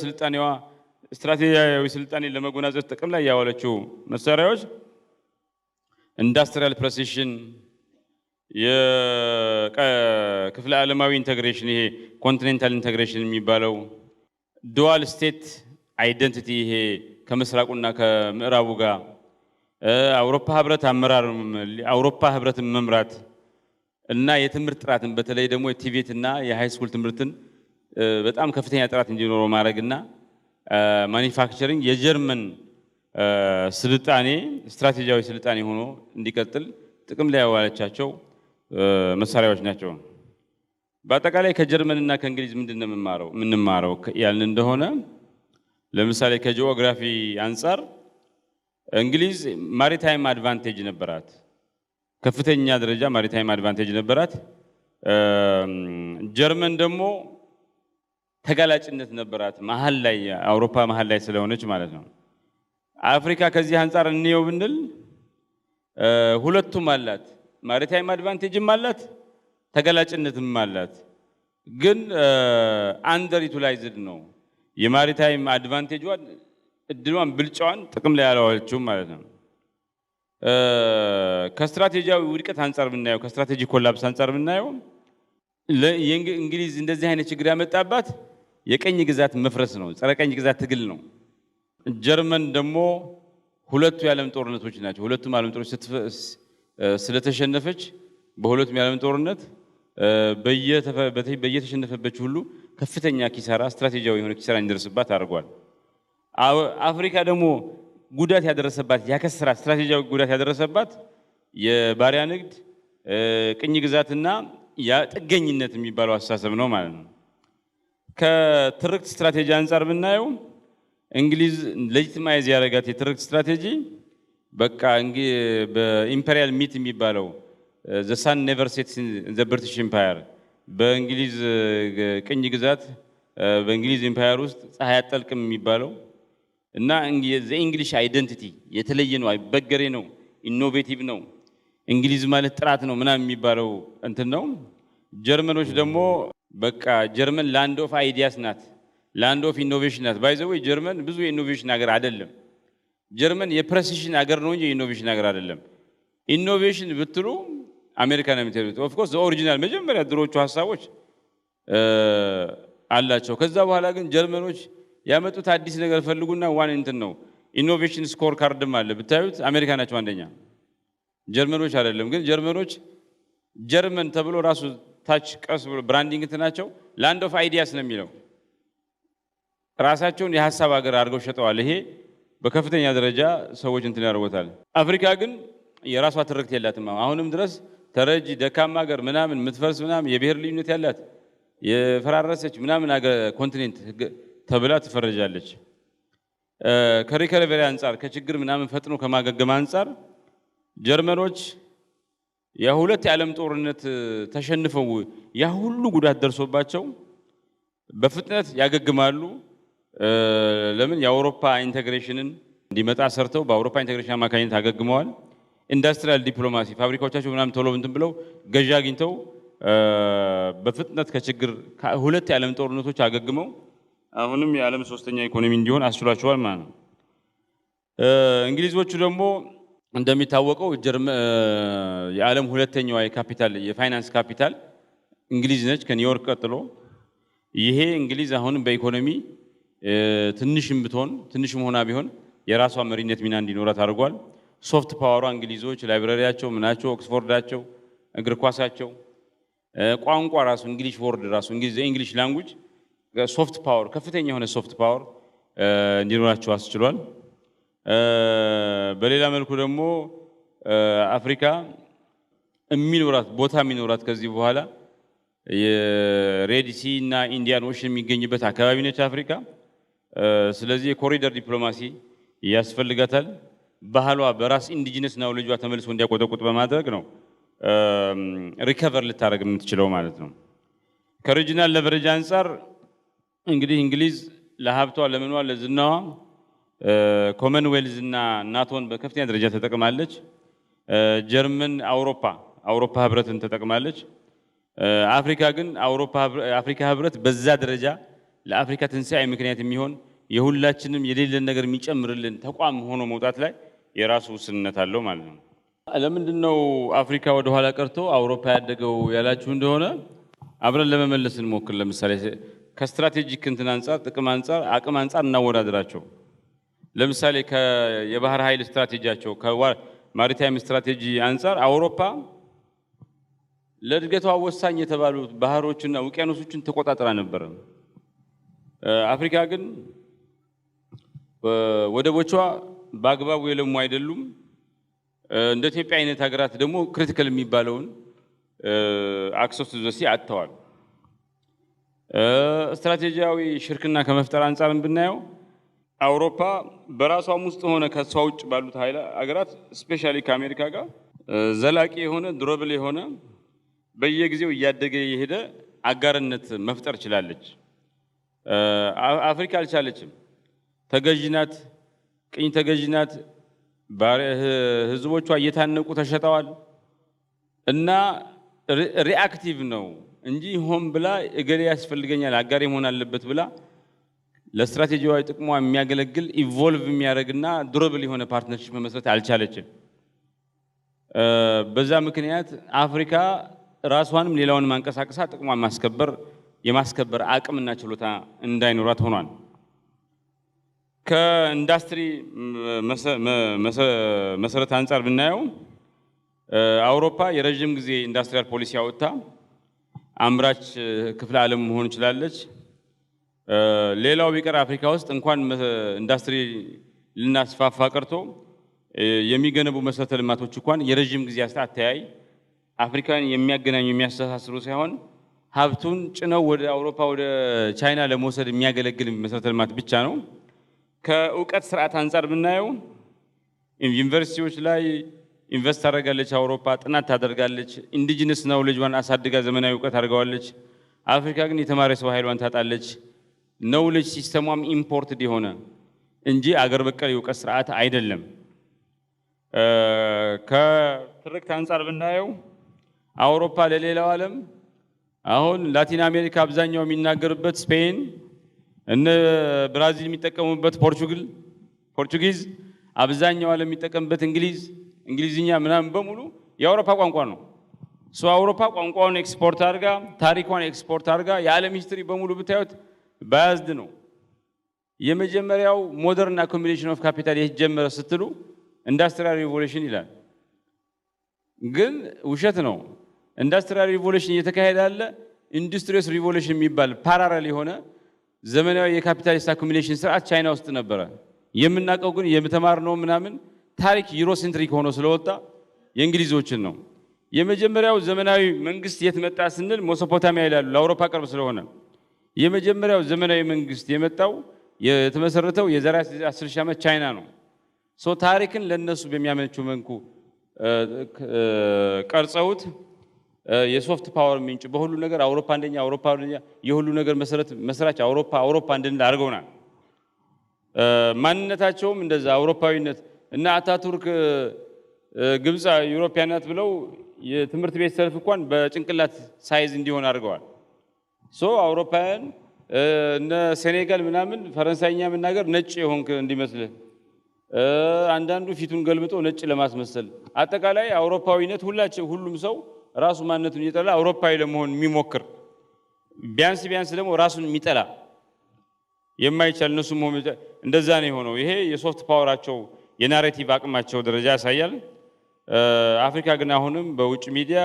ስልጣኔ ለመጎናጸፍ ጥቅም ላይ ያዋለችው መሳሪያዎች ኢንዱስትሪያል ፕሬሲሽን፣ የክፍለ ዓለማዊ ኢንተግሬሽን፣ ይሄ ኮንቲኔንታል ኢንተግሬሽን የሚባለው ዱዋል ስቴት አይደንቲቲ፣ ይሄ ከምስራቁና ከምዕራቡ ጋር አውሮፓ ህብረትን መምራት እና የትምህርት ጥራትን በተለይ ደግሞ የቲቬት እና የሃይ ስኩል ትምህርትን በጣም ከፍተኛ ጥራት እንዲኖረው ማድረግና ማኒፋክቸሪንግ የጀርመን ስልጣኔ ስትራቴጂያዊ ስልጣኔ ሆኖ እንዲቀጥል ጥቅም ላይ ያዋለቻቸው መሳሪያዎች ናቸው። በአጠቃላይ ከጀርመንና ከእንግሊዝ ምንድነው የምንማረው ያልን እንደሆነ ለምሳሌ ከጂኦግራፊ አንፃር እንግሊዝ ማሪታይም አድቫንቴጅ ነበራት፣ ከፍተኛ ደረጃ ማሪታይም አድቫንቴጅ ነበራት። ጀርመን ደግሞ ተጋላጭነት ነበራት፣ መሀል ላይ አውሮፓ መሀል ላይ ስለሆነች ማለት ነው። አፍሪካ ከዚህ አንፃር እንየው ብንል ሁለቱም አላት፣ ማሪታይም አድቫንቴጅም አላት፣ ተጋላጭነትም አላት። ግን አንደር ዩቲላይዝድ ነው። የማሪታይም አድቫንቴጇን እድሏን ብልጫዋን ጥቅም ላይ ያላዋለችው ማለት ነው። ከስትራቴጂያዊ ውድቀት አንፃር ብናየው፣ ከስትራቴጂ ኮላፕስ አንፃር ብናየው እንግሊዝ እንደዚህ አይነት ችግር ያመጣባት የቀኝ ግዛት መፍረስ ነው፣ ጸረ ቀኝ ግዛት ትግል ነው። ጀርመን ደግሞ ሁለቱ የዓለም ጦርነቶች ናቸው። ሁለቱም ዓለም ጦርነቶች ስለተሸነፈች በሁለቱም የዓለም ጦርነት በየተሸነፈበት ሁሉ ከፍተኛ ኪሳራ፣ ስትራቴጂያዊ የሆነ ኪሳራ እንዲደርስባት አድርጓል። አፍሪካ ደግሞ ጉዳት ያደረሰባት ያከሰራት ስትራቴጂያዊ ጉዳት ያደረሰባት የባሪያ ንግድ፣ ቅኝ ግዛትና ጥገኝነት የሚባለው አስተሳሰብ ነው ማለት ነው። ከትርክት ስትራቴጂ አንፃር ብናየው እንግሊዝ ሌጂቲማይዝ ያደረጋት የትርክት ስትራቴጂ በቃ በኢምፔሪያል ሚት የሚባለው ዘ ሳን ኔቨር ሴትስ ኢን ዘ ብሪቲሽ ኢምፓየር፣ በእንግሊዝ ቅኝ ግዛት በእንግሊዝ ኢምፓየር ውስጥ ፀሐይ አትጠልቅም የሚባለው እና የእንግሊሽ አይደንቲቲ የተለየ ነው፣ አይበገሬ ነው፣ ኢኖቬቲቭ ነው፣ እንግሊዝ ማለት ጥራት ነው ምናምን የሚባለው እንትን ነው። ጀርመኖች ደግሞ በቃ ጀርመን ላንድ ኦፍ አይዲያስ ናት፣ ላንድ ኦፍ ኢኖቬሽን ናት። ባይ ዘ ወይ ጀርመን ብዙ የኢኖቬሽን ሀገር አይደለም። ጀርመን የፕሬሲሽን ሀገር ነው እንጂ የኢኖቬሽን ሀገር አይደለም። ኢኖቬሽን ብትሉ አሜሪካ ነው የምትሄዱት። ኦፍ ኮርስ ኦሪጂናል መጀመሪያ ድሮቹ ሀሳቦች አላቸው። ከዛ በኋላ ግን ጀርመኖች ያመጡት አዲስ ነገር ፈልጉና ዋን እንትን ነው። ኢኖቬሽን ስኮር ካርድም አለ ብታዩት አሜሪካ ናቸው አንደኛ፣ ጀርመኖች አይደለም። ግን ጀርመኖች ጀርመን ተብሎ ራሱ ታች ቀስ ብሎ ብራንዲንግ እንትናቸው ላንድ ኦፍ አይዲያስ ነው የሚለው። ራሳቸውን የሀሳብ ሀገር አድርገው ሸጠዋል። ይሄ በከፍተኛ ደረጃ ሰዎች እንትን ያደርጉታል። አፍሪካ ግን የራሷ ትርክት የላትም። አሁንም ድረስ ተረጂ ደካማ ሀገር ምናምን የምትፈርስ ምናምን የብሔር ልዩነት ያላት የፈራረሰች ምናምን ሀገር ኮንቲኔንት ተብላ ትፈረጃለች። ከሪከቨሪ አንፃር ከችግር ምናምን ፈጥኖ ከማገገም አንፃር ጀርመኖች የሁለት የዓለም ጦርነት ተሸንፈው ያ ሁሉ ጉዳት ደርሶባቸው በፍጥነት ያገግማሉ። ለምን የአውሮፓ ኢንተግሬሽንን እንዲመጣ ሰርተው በአውሮፓ ኢንተግሬሽን አማካኝነት አገግመዋል። ኢንዱስትሪያል ዲፕሎማሲ ፋብሪካዎቻቸው ምናምን ቶሎ እንትን ብለው ገዢ አግኝተው በፍጥነት ከችግር ሁለት የዓለም ጦርነቶች አገግመው አሁንም የዓለም ሶስተኛ ኢኮኖሚ እንዲሆን አስችሏቸዋል ማለት ነው። እንግሊዞቹ ደግሞ እንደሚታወቀው የዓለም ሁለተኛዋ የካፒታል የፋይናንስ ካፒታል እንግሊዝ ነች ከኒውዮርክ ቀጥሎ። ይሄ እንግሊዝ አሁንም በኢኮኖሚ ትንሽም ሆና ቢሆን የራሷ መሪነት ሚና እንዲኖራት አድርጓል። ሶፍት ፓወሯ እንግሊዞች ላይብራሪያቸው ምናቸው ኦክስፎርዳቸው እግር ኳሳቸው ቋንቋ ራሱ እንግሊሽ ወርድ ራሱ እንግሊሽ ላንጉጅ ሶፍት ፓወር ከፍተኛ የሆነ ሶፍት ፓወር እንዲኖራቸው አስችሏል። በሌላ መልኩ ደግሞ አፍሪካ ቦታ የሚኖራት ከዚህ በኋላ የሬድ ሲ እና ኢንዲያን ኦሽን የሚገኝበት አካባቢ ነች አፍሪካ። ስለዚህ የኮሪደር ዲፕሎማሲ ያስፈልጋታል። ባህሏ በራስ ኢንዲጂነስ ነው ልጇ ተመልሶ እንዲያቆጠቁጥ በማድረግ ነው ሪከቨር ልታደርግ የምትችለው ማለት ነው። ከሪጂናል ለቨሬጅ አንፃር እንግዲህ እንግሊዝ ለሀብቷ ለምኗ ለዝናዋ ኮመንዌልዝ እና ናቶን በከፍተኛ ደረጃ ተጠቅማለች። ጀርመን አውሮፓ ህብረትን ተጠቅማለች። አፍሪካ ግን አፍሪካ ህብረት በዛ ደረጃ ለአፍሪካ ትንሣኤ ምክንያት የሚሆን የሁላችንም የሌለን ነገር የሚጨምርልን ተቋም ሆኖ መውጣት ላይ የራሱ ውስንነት አለው ማለት ነው። ለምንድነው አፍሪካ ወደ ኋላ ቀርቶ አውሮፓ ያደገው ያላችሁ እንደሆነ አብረን ለመመለስ እንሞክር። ለምሳሌ ከስትራቴጂክ እንትን አንፃር ጥቅም አንፃር አቅም አንፃር እናወዳድራቸው። ለምሳሌ የባህር ኃይል ስትራቴጂያቸው ከማሪታይም ስትራቴጂ አንፃር አውሮፓ ለእድገቷ ወሳኝ የተባሉ ባህሮችና ውቅያኖሶችን ተቆጣጥራ ነበር። አፍሪካ ግን ወደቦቿ በአግባቡ የለሙ አይደሉም። እንደ ኢትዮጵያ አይነት ሀገራት ደግሞ ክሪቲካል የሚባለውን አክሰስ ቱ ዘ ሲ አጥተዋል። ስትራቴጂያዊ ሽርክና ከመፍጠር አንፃር ብናየው አውሮፓ በራሷም ውስጥ ሆነ ከሷ ውጭ ባሉት ሀገራት ስፔሻሊ ከአሜሪካ ጋር ዘላቂ የሆነ ዱረብል የሆነ በየጊዜው እያደገ የሄደ አጋርነት መፍጠር ችላለች። አፍሪካ አልቻለችም። ተገዥናት፣ ቅኝ ተገዥናት፣ ህዝቦቿ እየታነቁ ተሸጠዋል እና ሪአክቲቭ ነው እንጂ ሆን ብላ እገሌ ያስፈልገኛል አጋሪ መሆን አለበት ብላ ለስትራቴጂያዊ ጥቅሟ የሚያገለግል ኢቮልቭ የሚያደርግና ዱረብል የሆነ ፓርትነርሺፕ መመስረት አልቻለችም። በዛ ምክንያት አፍሪካ ራሷንም ሌላውን ማንቀሳቀሳ ጥቅሟን የማስከበር አቅምና ችሎታ እንዳይኖራት ሆኗል። ከኢንዱስትሪ መሰረት አንፃር ብናየው አውሮፓ የረጅም ጊዜ ኢንዱስትሪያል ፖሊሲ አወጣ አምራች ክፍለ ዓለም መሆን ይችላለች። ሌላው ቢቀር አፍሪካ ውስጥ እንኳን ኢንዱስትሪ ልናስፋፋ ቀርቶ የሚገነቡ መሰረተ ልማቶች እንኳን የረጅም ጊዜ አስተያይ አፍሪካን የሚያገናኙ የሚያስተሳስሩ ሳይሆን ሀብቱን ጭነው ወደ አውሮፓ ወደ ቻይና ለመውሰድ የሚያገለግል መሰረተ ልማት ብቻ ነው። ከእውቀት ስርዓት አንፃር ብናየው ዩኒቨርሲቲዎች ላይ ኢንቨስት ታደርጋለች አውሮፓ፣ ጥናት ታደርጋለች፣ ኢንዲጂነስ ነው ልጇን አሳድጋ ዘመናዊ እውቀት አድርገዋለች። አፍሪካ ግን የተማረ ሰው ኃይሏን ታጣለች። ኖውሌጅ ሲስተሟም ኢምፖርትድ የሆነ እንጂ አገር በቀል የእውቀት ስርዓት አይደለም። ከትርክት አንፃር ብናየው አውሮፓ ለሌላው ዓለም አሁን ላቲን አሜሪካ አብዛኛው የሚናገርበት ስፔን፣ እነ ብራዚል የሚጠቀሙበት ፖርቹጊዝ፣ አብዛኛው ዓለም የሚጠቀምበት እንግሊዝኛ ምናምን በሙሉ የአውሮፓ ቋንቋ ነው። አውሮፓ ቋንቋውን ኤክስፖርት አድርጋ ታሪኳን ኤክስፖርት አድርጋ የዓለም ሂስትሪ በሙሉ ብታዩት ባያዝድ ነው። የመጀመሪያው ሞደርን አኮሚሌሽን ኦፍ ካፒታል የተጀመረ ስትሉ ኢንዱስትሪያል ሪቮሉሽን ይላል። ግን ውሸት ነው። ኢንዱስትሪያል ሪቮሉሽን እየተካሄደ ያለ ኢንዱስትሪየስ ሪቮሉሽን የሚባል ፓራሌል የሆነ ዘመናዊ የካፒታሊስት አኮሚሌሽን ስርዓት ቻይና ውስጥ ነበረ። የምናውቀው ግን የምተማርነው ምናምን ታሪክ ዩሮሴንትሪክ ሆኖ ስለወጣ የእንግሊዞችን ነው። የመጀመሪያው ዘመናዊ መንግስት የት መጣ ስንል ሜሶፖታሚያ ይላሉ፣ ለአውሮፓ ቅርብ ስለሆነ። የመጀመሪያው ዘመናዊ መንግስት የመጣው የተመሰረተው የዛሬ 10 ሺህ ዓመት ቻይና ነው። ታሪክን ለነሱ በሚያመነችው መልኩ ቀርጸውት የሶፍት ፓወር ምንጭ በሁሉ ነገር አውሮፓ አንደኛ የሁሉ ነገር መስራች አውሮፓ እንድንል አድርገውናል። ማንነታቸውም እንደዛ አውሮፓዊነት እና አታቱርክ ግብጽ ዩሮፒያናት ብለው የትምህርት ቤት ሰልፍ እንኳን በጭንቅላት ሳይዝ እንዲሆን አድርገዋል። አውሮፓውያን እነ ሴኔጋል ምናምን ፈረንሳይኛ መናገር ነጭ የሆንክ እንዲመስል አንዳንዱ ፊቱን ገልብጦ ነጭ ለማስመሰል አጠቃላይ አውሮፓዊነት ሁሉም ሰው ራሱ ማንነቱን እየጠላ አውሮፓዊ ለመሆን የሚሞክር ቢያንስ ደግሞ ራሱን የሚጠላ የማይቻል እነሱ እንደዛ ነው የሆነው። ይሄ የሶፍት ፓወራቸው የናሬቲቭ አቅማቸው ደረጃ ያሳያል። አፍሪካ ግን አሁንም በውጭ ሚዲያ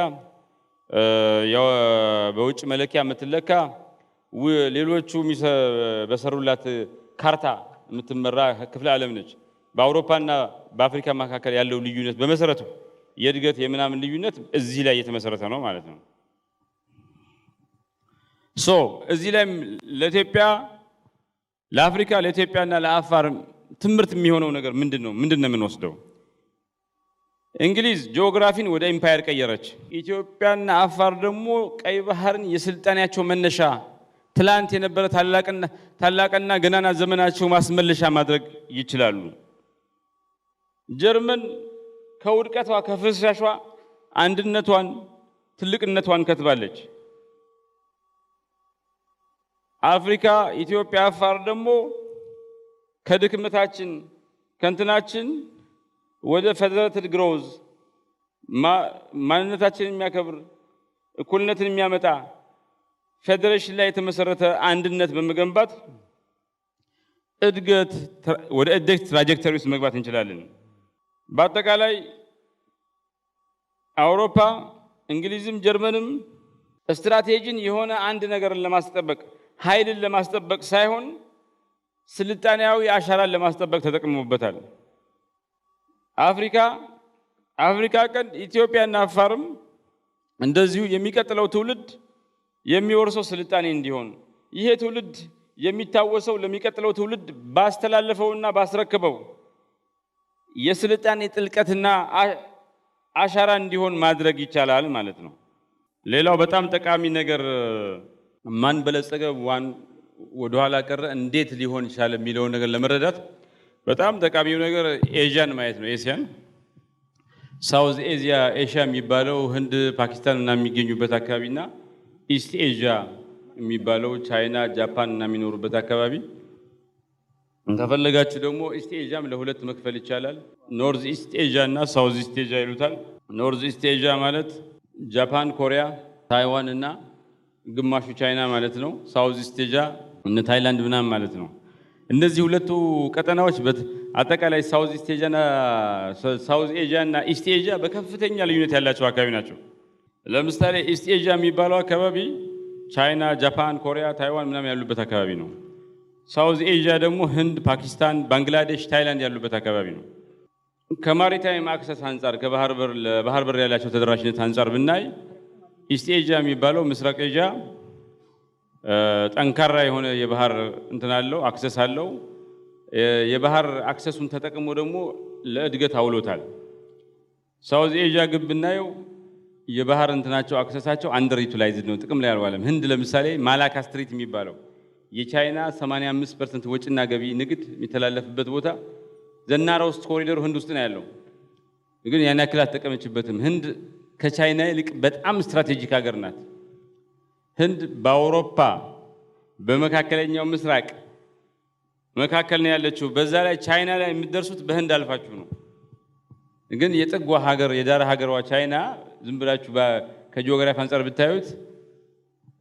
በውጭ መለኪያ የምትለካ ሌሎቹ በሰሩላት ካርታ የምትመራ ክፍለ ዓለም ነች። በአውሮፓና በአፍሪካ መካከል ያለው ልዩነት በመሰረቱ የእድገት የምናምን ልዩነት እዚህ ላይ የተመሰረተ ነው ማለት ነው። እዚህ ላይ ለኢትዮጵያ ለአፍሪካ ለኢትዮጵያና ለአፋር ትምህርት የሚሆነው ነገር ምንድነው የምንወስደው? እንግሊዝ ጂኦግራፊን ወደ ኢምፓየር ቀየረች። ኢትዮጵያና አፋር ደግሞ ቀይ ባህርን የስልጣኔያቸው መነሻ ትላንት የነበረ ታላቅና ገናና ዘመናቸው ማስመለሻ ማድረግ ይችላሉ። ጀርመን ከውድቀቷ ከፍርስራሿ አንድነቷን ትልቅነቷን ከትባለች። አፍሪካ ኢትዮጵያ አፋር ደግሞ ከድክመታችን ከንትናችን ወደ ፌደሬትድ ግሮዝ ማንነታችንን የሚያከብር እኩልነትን የሚያመጣ ፌዴሬሽን ላይ የተመሰረተ አንድነት በመገንባት ወደ እድገት ትራጀክተሪ ውስጥ መግባት እንችላለን። በአጠቃላይ አውሮፓ እንግሊዝም ጀርመንም ስትራቴጂን የሆነ አንድ ነገርን ለማስጠበቅ ኃይልን ለማስጠበቅ ሳይሆን ስልጣኔያዊ አሻራን ለማስጠበቅ ተጠቅመውበታል። አፍሪካ ቀንድ ኢትዮጵያና አፋርም እንደዚሁ የሚቀጥለው ትውልድ የሚወርሰው ስልጣኔ እንዲሆን ይሄ ትውልድ የሚታወሰው ለሚቀጥለው ትውልድ ባስተላለፈውና ባስረከበው የስልጣኔ ጥልቀትና አሻራ እንዲሆን ማድረግ ይቻላል ማለት ነው። ሌላው በጣም ጠቃሚ ነገር ማን በለጸገ ወደ ኋላ ቀረ እንዴት ሊሆን ይችላል የሚለው ነገር ለመረዳት በጣም ጠቃሚው ነገር ኤዥያን ማየት ነው። ኤሲያን ሳውዝ ኤዥያ የሚባለው ህንድ፣ ፓኪስታን እና የሚገኙበት አካባቢና ኢስት ኤዥያ የሚባለው ቻይና፣ ጃፓን እና የሚኖሩበት አካባቢ ከፈለጋችሁ ደግሞ ኢስት ኤዥያም ለሁለት መክፈል ይቻላል። ኖርዝ ኢስት ኤዥያ እና ሳውዝ ኢስት ኤዥያ ይሉታል። ኖርዝ ኢስት ኤዥያ ማለት ጃፓን፣ ኮሪያ፣ ታይዋን እና ግማሹ ቻይና ማለት ነው። ሳውዝ ኢስት ኤዥያ እነ ታይላንድ ምናምን ማለት ነው። እነዚህ ሁለቱ ቀጠናዎች አጠቃላይ ሳውዝ ኤዥያ እና ኢስት ኤዥያ በከፍተኛ ልዩነት ያላቸው አካባቢ ናቸው። ለምሳሌ ኢስት ኤዥያ የሚባለው አካባቢ ቻይና፣ ጃፓን፣ ኮሪያ፣ ታይዋን ምናምን ያሉበት አካባቢ ነው። ሳውዝ ኤዥያ ደግሞ ህንድ፣ ፓኪስታን፣ ባንግላዴሽ፣ ታይላንድ ያሉበት አካባቢ ነው። ከማሪታይም አክሰስ አንጻር ለባህር በር ያላቸው ተደራሽነት አንጻር ብናይ ኢስት ኤዥያ የሚባለው ምስራቅ ኤዥያ ጠንካራ የሆነ የባህር አለው አክሰስ አለው። የባህር አክሰሱን ተጠቅሞ ደግሞ ለእድገት አውሎታል። ሳውዝ ኤዥያ ግን ብናየው የባህር አክሰሳቸው አንደር ዩቲላይዝድ ነው፣ ጥቅም ላይ አልዋለም። ህንድ ለምሳሌ ማላካ ስትሪት የሚባለው የቻይና 85% ወጪና ገቢ ንግድ የሚተላለፍበት ቦታ ዘናራውስት ኮሪደር ህንድ ውስጥ ነው ያለው። ግን ያን ያክል አልተጠቀመችበትም። ህንድ ከቻይና ይልቅ በጣም ስትራቴጂክ ሀገር ናት። ህንድ በአውሮፓ በመካከለኛው ምስራቅ መካከል ነው ያለችው። በዛ ላይ ቻይና ላይ የምትደርሱት በህንድ አልፋችሁ ነው። ግን የጥጓ ሀገር የዳር ሀገሯ ቻይና ዝም ብላችሁ ከጂኦግራፊ አንፃር ብታዩት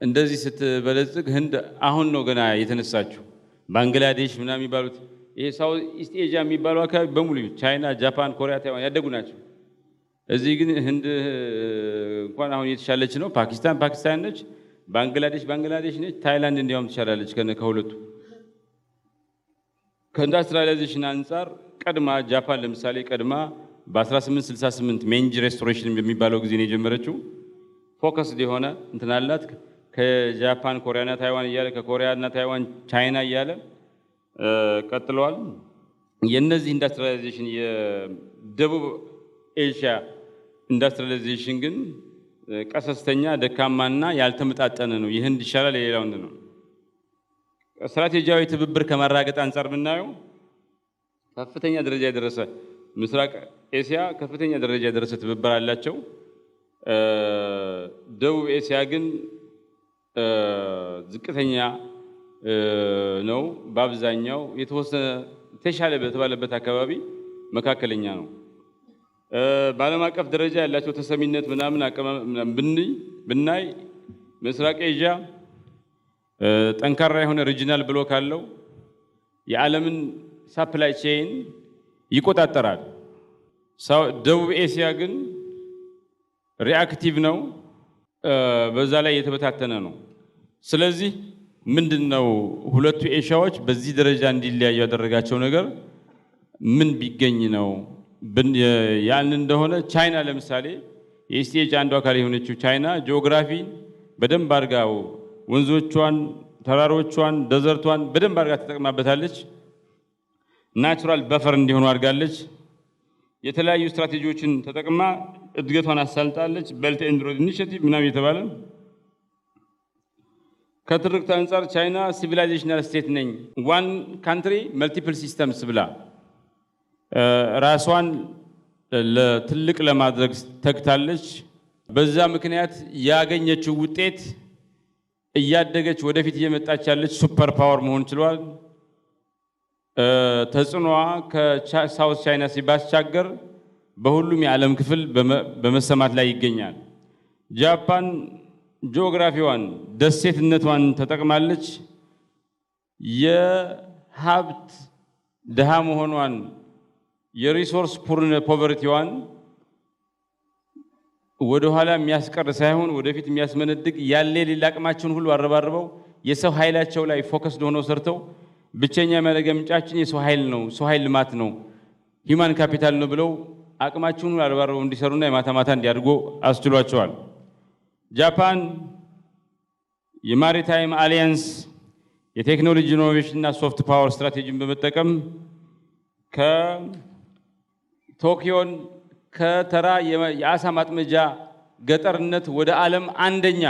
እንደዚህ ስትበለጽግ ህንድ አሁን ነው ገና የተነሳችው። ባንግላዴሽ ምናምን የሚባሉት ይሄ ሳውዝ ኢስት ኤዥያ የሚባለው አካባቢ በሙሉ ቻይና፣ ጃፓን፣ ኮሪያ፣ ታይዋን ያደጉ ናቸው። እዚህ ግን ህንድ እንኳን አሁን የተሻለች ነው። ፓኪስታን ነች፣ ባንግላዴሽ ነች፣ ታይላንድ እንዲያውም ትሻላለች ከሁለቱ። ከኢንዱስትሪያላይዜሽን አንፃር ቀድማ ጃፓን ለምሳሌ በ1868 ሜንጂ ሬስቶሬሽን በሚባለው ጊዜ ነው የጀመረችው። ፎከስድ የሆነ አላት። ከጃፓን ኮሪያና ታይዋን እያለ ከኮሪያና ታይዋን ቻይና እያለ ቀጥለዋል። የነዚህ ኢንዱስትሪያላይዜሽን የደቡብ ኤሽያ ኢንዱስትሪያላይዜሽን ግን ቀሰስተኛ ደካማና ያልተመጣጠነ ነው። ይህን ይሻላል የሌላው ነው። ስትራቴጂያዊ ትብብር ከማራገጥ አንፃር ብናየው ከፍተኛ ደረጃ የደረሰ ምስራቅ ኤሲያ ከፍተኛ ደረጃ የደረሰ ትብብር አላቸው። ደቡብ ኤሲያ ግን ዝቅተኛ ነው። በአብዛኛው የተሻለ በተባለበት አካባቢ መካከለኛ ነው። በዓለም አቀፍ ደረጃ ያላቸው ተሰሚነት ምናምን ብናይ ምስራቅ ኤዥያ ጠንካራ የሆነ ሪጂናል ብሎክ አለው። የዓለምን ሳፕላይ ቼይን ይቆጣጠራል። ደቡብ ኤሲያ ግን ሪአክቲቭ ነው፣ በዛ ላይ የተበታተነ ነው። ስለዚህ ምንድነው ሁለቱ ኤሽያዎች በዚህ ደረጃ እንዲለያዩ ያደረጋቸው ነገር ምን ቢገኝ ነው? ያን እንደሆነ ቻይና ለምሳሌ የኢስት ኤዥያ አንዱ አካል የሆነችው ቻይና ጂኦግራፊን በደንብ አድርጋው ወንዞቿን፣ ተራሮቿን፣ ደዘርቷን በደንብ አድርጋ ተጠቅማበታለች። ናቹራል በፈር እንዲሆኑ አድርጋለች። የተለያዩ ስትራቴጂዎችን ተጠቅማ እድገቷን አሳልጣለች። ቤልት ኤንድ ሮድ ኢኒሺየቲቭ ምናምን የተባለ ከትርክት አንፃር ቻይና ሲቪላይዜሽናል ስቴት ነኝ ዋን ካንትሪ መልቲፕል ሲስተምስ ብላ ራሷን ለትልቅ ለማድረግ ተግታለች። በዛ ምክንያት ያገኘችው ውጤት እያደገች ወደፊት እየመጣች ያለች ሱፐር ፓወር መሆን ችሏል። ተጽዕኖዋ ከሳውት ቻይና ሲባሻገር በሁሉም የዓለም ክፍል በመሰማት ላይ ይገኛል። ጃፓን ጂኦግራፊዋን ደሴትነቷን ተጠቅማለች። የሀብት ድሃ መሆኗን የሪሶርስ ፖቨርቲዋን ወደ ኋላ የሚያስቀር ሳይሆን ወደፊት የሚያስመነድግ ያለ የሌላ አቅማቸውን ሁሉ አረባርበው የሰው ኃይላቸው ላይ ፎከስድ ሆነው ሰርተው ብቸኛ የሚያደርገ ምንጫችን የሰው ኃይል ነው፣ ሰው ኃይል ልማት ነው፣ ሂማን ካፒታል ነው ብለው አቅማቸውን ሁሉ አረባርበው እንዲሰሩና የማታ ማታ እንዲያድጉ አስችሏቸዋል። ጃፓን የማሪታይም አሊያንስ የቴክኖሎጂ ኢኖቬሽን እና ሶፍት ፓወር ስትራቴጂን በመጠቀም ከቶኪዮን ከተራ የአሳ ማጥመጃ ገጠርነት ወደ ዓለም አንደኛ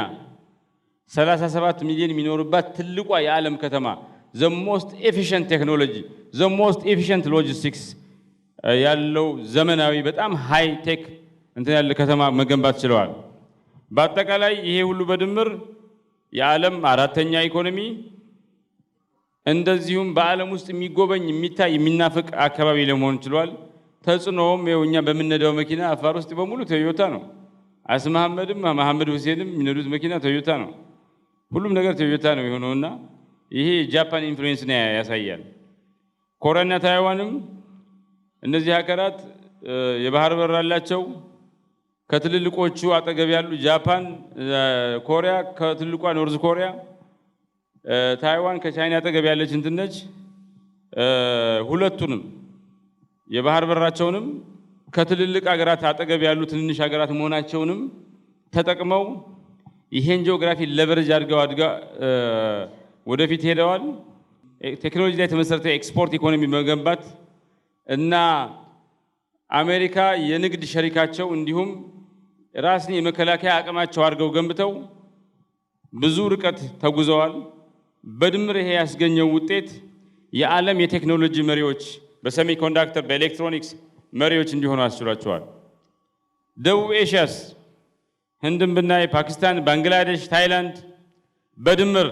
37 ሚሊዮን የሚኖርባት ትልቋ የዓለም ከተማ the most efficient technology the most efficient logistics ያለው ዘመናዊ በጣም ሃይ ቴክ እንትን ያለ ከተማ መገንባት ችለዋል። በአጠቃላይ ይሄ ሁሉ በድምር የዓለም አራተኛ ኢኮኖሚ እንደዚሁም በዓለም ውስጥ የሚጎበኝ የሚታይ የሚናፍቅ አካባቢ ለመሆን ችሏል። ተጽዕኖም የኛ በምንነዳው መኪና አፋር ውስጥ በሙሉ ቶዮታ ነው። አስ መሐመድ ሁሴንም የሚነዱት መኪና ቶዮታ ነው። ሁሉም ነገር ቶዮታ ነው የሆነውና ይሄ ጃፓን ኢንፍሉዌንስ ነው ያሳያል። ኮሪያና ታይዋንም እነዚህ ሀገራት የባህር በር አላቸው። ከትልልቆቹ አጠገብ ያሉ ጃፓን፣ ኮሪያ ከትልቋ ኖርዝ ኮሪያ፣ ታይዋን ከቻይና አጠገብ ያለች እንትን ነች። ሁለቱንም የባህር በራቸውንም ከትልልቅ ሀገራት አጠገብ ያሉ ትንንሽ ሀገራት መሆናቸውንም ተጠቅመው ይሄን ጂኦግራፊ ለቨሬጅ አድርገው ወደፊት ሄደዋል። ቴክኖሎጂ ላይ የተመሰረተ ኤክስፖርት ኢኮኖሚ መገንባት እና አሜሪካ የንግድ ሸሪካቸው እንዲሁም ራስን የመከላከያ አቅማቸው አድርገው ገንብተው ብዙ ርቀት ተጉዘዋል። በድምር ይሄ ያስገኘው ውጤት የዓለም የቴክኖሎጂ መሪዎች በሴሚኮንዳክተር በኤሌክትሮኒክስ መሪዎች እንዲሆኑ አስችሏቸዋል። ደቡብ ኤሽያስ ህንድን ብናይ ፓኪስታን፣ ባንግላዴሽ፣ ታይላንድ በድምር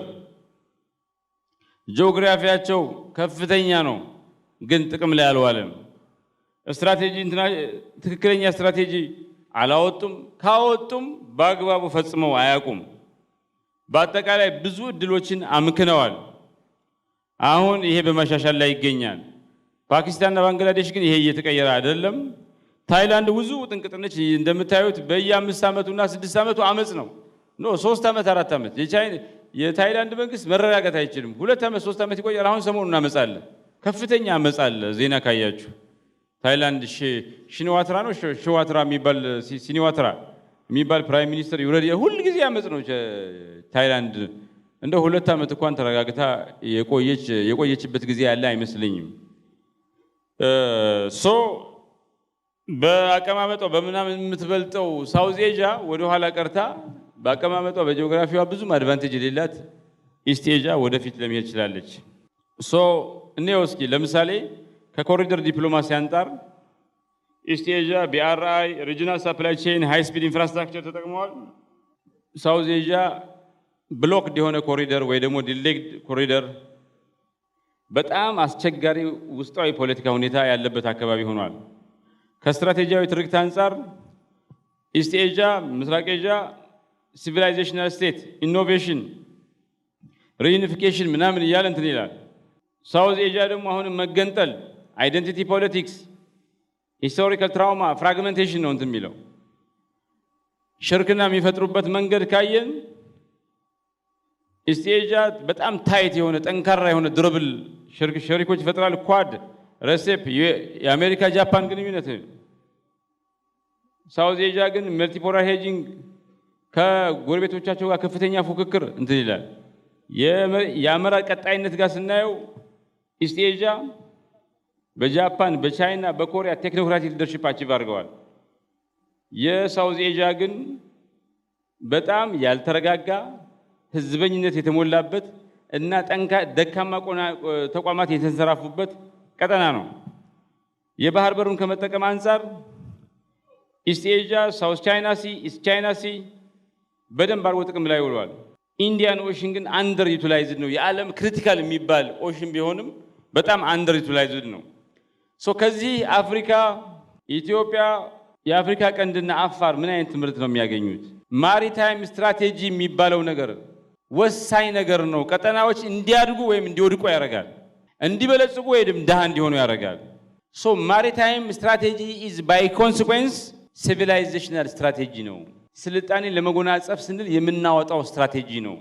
ጂኦግራፊያቸው ከፍተኛ ነው፣ ግን ጥቅም ላይ አልዋለም። ስትራቴጂ ትክክለኛ ስትራቴጂ አላወጡም። ካወጡም በአግባቡ ፈጽመው አያውቁም። በአጠቃላይ ብዙ እድሎችን አምክነዋል። አሁን ይሄ በመሻሻል ላይ ይገኛል። ፓኪስታንና ባንግላዴሽ ግን ይሄ እየተቀየረ አይደለም። ታይላንድ ብዙ ጥንቅጥነች እንደምታዩት በየ5 ዓመቱና 6 ዓመቱ አመጽ ነው። 3 ዓመት 4 ዓመት የታይላንድ መንግስት መረጋጋት አይችልም። 2 ዓመት 3 ዓመት ይቆያል። አሁን ሰሞኑን እናመጻለን፣ ከፍተኛ አመጻለ። ዜና ካያችሁ ታይላንድ ሽኒዋትራ ነው ሽዋትራ የሚባል ሲኒዋትራ የሚባል ፕራይም ሚኒስተር ይውረድ ሁሉ ጊዜ አመጽ ነው ታይላንድ እንደ 2 ዓመት እንኳን ተረጋግታ የቆየችበት ጊዜ ያለ አይመስልኝም። በአቀማመጧ በምናምን የምትበልጠው ሳውዝ ኤዥያ ወደ ኋላ ቀርታ በአቀማመጧ በጂኦግራፊዋ ብዙም አድቫንቴጅ የሌላት ኢስት ኤዥያ ወደፊት ለመሄድ ይችላለች። እኔው እስኪ ለምሳሌ ከኮሪደር ዲፕሎማሲ አንፃር ኢስት ኤዥያ BRI ሪጂናል ሰፕላይ ቼን ሃይ ስፒድ ኢንፍራስትራክቸር ተጠቅመዋል። ሳውዝ ኤዥያ ብሎክድ የሆነ ኮሪደር ወይ ደግሞ ዲሌይድ ኮሪደር በጣም አስቸጋሪ ውስጣዊ ፖለቲካ ሁኔታ ያለበት አካባቢ ሆኗል። ከስትራቴጂያዊ ትርክት አንፃር ኢስት ኤዥያ ምስራቅ ኤዥያ ሲቪላይዜሽናል ስቴት ኢኖቬሽን ሪዩኒፊኬሽን ምናምን እያለ እንትን ይላል። ሳውዝ ኤዥያ ደግሞ አሁንም መገንጠል አይደንቲቲ ፖለቲክስ ሂስቶሪካል ትራውማ ፍራግመንቴሽን ነው እንትን የሚለው። ሽርክና የሚፈጥሩበት መንገድ ካየን ኢስት ኤዥያ በጣም ታይት የሆነ ጠንካራ የሆነ ድርብል ሸሪኮች ይፈጥራል። ኳድ ረሴፕ የአሜሪካ ጃፓን ግንኙነት። ሳውዝ ኤዥያ ግን መልቲፖላር ሄጂንግ ከጎረቤቶቻቸው ጋር ከፍተኛ ፉክክር እንትን ይላል። የአመራር ቀጣይነት ጋር ስናየው ኢስት ኤዥያ በጃፓን በቻይና በኮሪያ ቴክኖክራቲክ ሊደርሺፕ አቺቭ አድርገዋል። የሳውዝ ኤዥያ ግን በጣም ያልተረጋጋ ህዝበኝነት የተሞላበት እና ደካማ ተቋማት የተንሰራፉበት ቀጠና ነው። የባህር በሩን ከመጠቀም አንፃር ኢስት ኤዥያ ሳውዝ ቻይና ሲ ኢስት ቻይና ሲ በደንብ አድርጎ ጥቅም ላይ ውሏል። ኢንዲያን ኦሽን ግን አንደር ዩቲላይዝድ ነው። የዓለም ክሪቲካል የሚባል ኦሽን ቢሆንም በጣም አንደር ዩቲላይዝድ ነው። ከዚህ አፍሪካ ኢትዮጵያ የአፍሪካ ቀንድና አፋር ምን አይነት ትምህርት ነው የሚያገኙት? ማሪታይም ስትራቴጂ የሚባለው ነገር ወሳኝ ነገር ነው። ቀጠናዎች እንዲያድጉ ወይም እንዲወድቁ ያደርጋል፣ እንዲበለጽጉ ወይም ድሃ እንዲሆኑ ያደርጋል። ማሪታይም ስትራቴጂ ኢዝ ባይ ኮንሲኩዌንስ ሲቪላይዜሽናል ስትራቴጂ ነው። ስልጣኔ ለመጎናጸፍ ስንል የምናወጣው ስትራቴጂ ነው።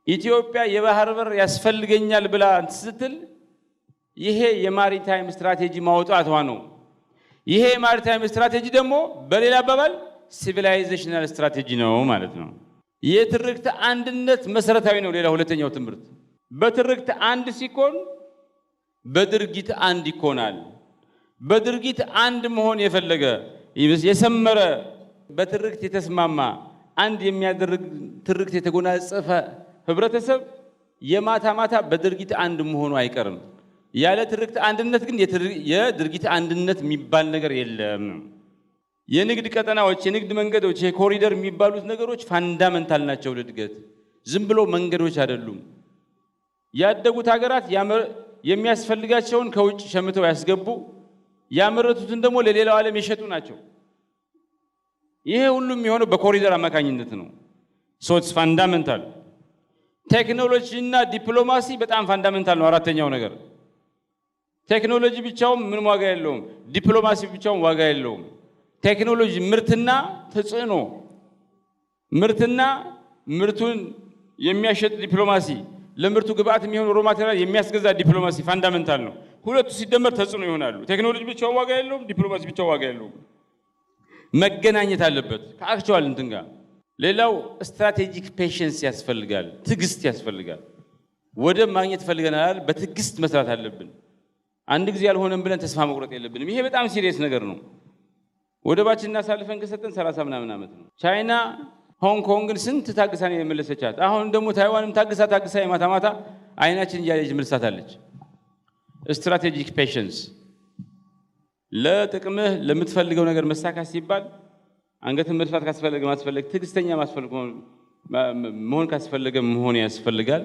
ኢትዮጵያ የባህር በር ያስፈልገኛል ብላ ስትል ይሄ የማሪታይም ስትራቴጂ ማውጣቷ ነው። ይሄ የማሪታይም ስትራቴጂ ደግሞ በሌላ አባባል ሲቪላይዜሽናል ስትራቴጂ ነው ማለት ነው። የትርክት አንድነት መሰረታዊ ነው። ሌላ ሁለተኛው ትምህርት በትርክት አንድ ሲኮን በድርጊት አንድ ይኮናል። በድርጊት አንድ መሆን የፈለገ የሰመረ በትርክት የተስማማ አንድ የሚያደርግ ትርክት የተጎናጸፈ ህብረተሰብ የማታ ማታ በድርጊት አንድ መሆኑ አይቀርም። ያለ ትርክት አንድነት ግን የድርጊት አንድነት የሚባል ነገር የለም። የንግድ ቀጠናዎች፣ የንግድ መንገዶች፣ የኮሪደር የሚባሉት ነገሮች ፋንዳመንታል ናቸው ለእድገት። ዝም ብሎ መንገዶች አይደሉም። ያደጉት ሀገራት የሚያስፈልጋቸውን ከውጭ ሸምተው ያስገቡ፣ ያመረቱትን ደግሞ ለሌላው ዓለም የሸጡ ናቸው። ይሄ ሁሉም የሚሆነው በኮሪደር አማካኝነት ነው። ኢትስ ፋንዳመንታል። ቴክኖሎጂ እና ዲፕሎማሲ በጣም ፋንዳመንታል ነው። አራተኛው ነገር ቴክኖሎጂ ብቻውን ምንም ዋጋ የለውም። ዲፕሎማሲ ብቻውን ዋጋ የለውም። ቴክኖሎጂ ምርትና ተጽዕኖ፣ ምርትና ምርቱን የሚያሸጥ ዲፕሎማሲ፣ ለምርቱ ግብአት የሚሆን ሮ ማቴሪያል የሚያስገዛ ዲፕሎማሲ ፋንዳመንታል ነው። ሁለቱ ሲደመር ተጽዕኖ ይሆናሉ። ቴክኖሎጂ ብቻውን ዋጋ የለውም። ዲፕሎማሲ ብቻውን ዋጋ የለውም። መገናኘት አለበት ከአክቹዋል እንትን ጋር። ሌላው ስትራቴጂክ ፔሽንስ ያስፈልጋል፣ ትዕግስት ያስፈልጋል። ወደብ ማግኘት ፈልገናል፣ በትዕግስት መስራት አለብን። አንድ ጊዜ ያልሆነም ብለን ተስፋ መቁረጥ የለብንም። ይሄ በጣም ሲሪየስ ነገር ነው። ወደባችንን አሳልፈን ከሰጠን 30 ምናምን ዓመት ነው። ቻይና ሆንግ ኮንግን ስንት ታግሳ ነው የመለሰቻት። አሁን ደግሞ ታይዋንም ታግሳ የማታ ማታ አይናችን እያለች መልሳታለች። ስትራቴጂክ ፔሽንስ ለጥቅምህ ለምትፈልገው ነገር መሳካት ሲባል አንገትን መድፋት ካስፈለገ ማስፈልግ፣ ትዕግስተኛ መሆን ካስፈለገ መሆን ያስፈልጋል።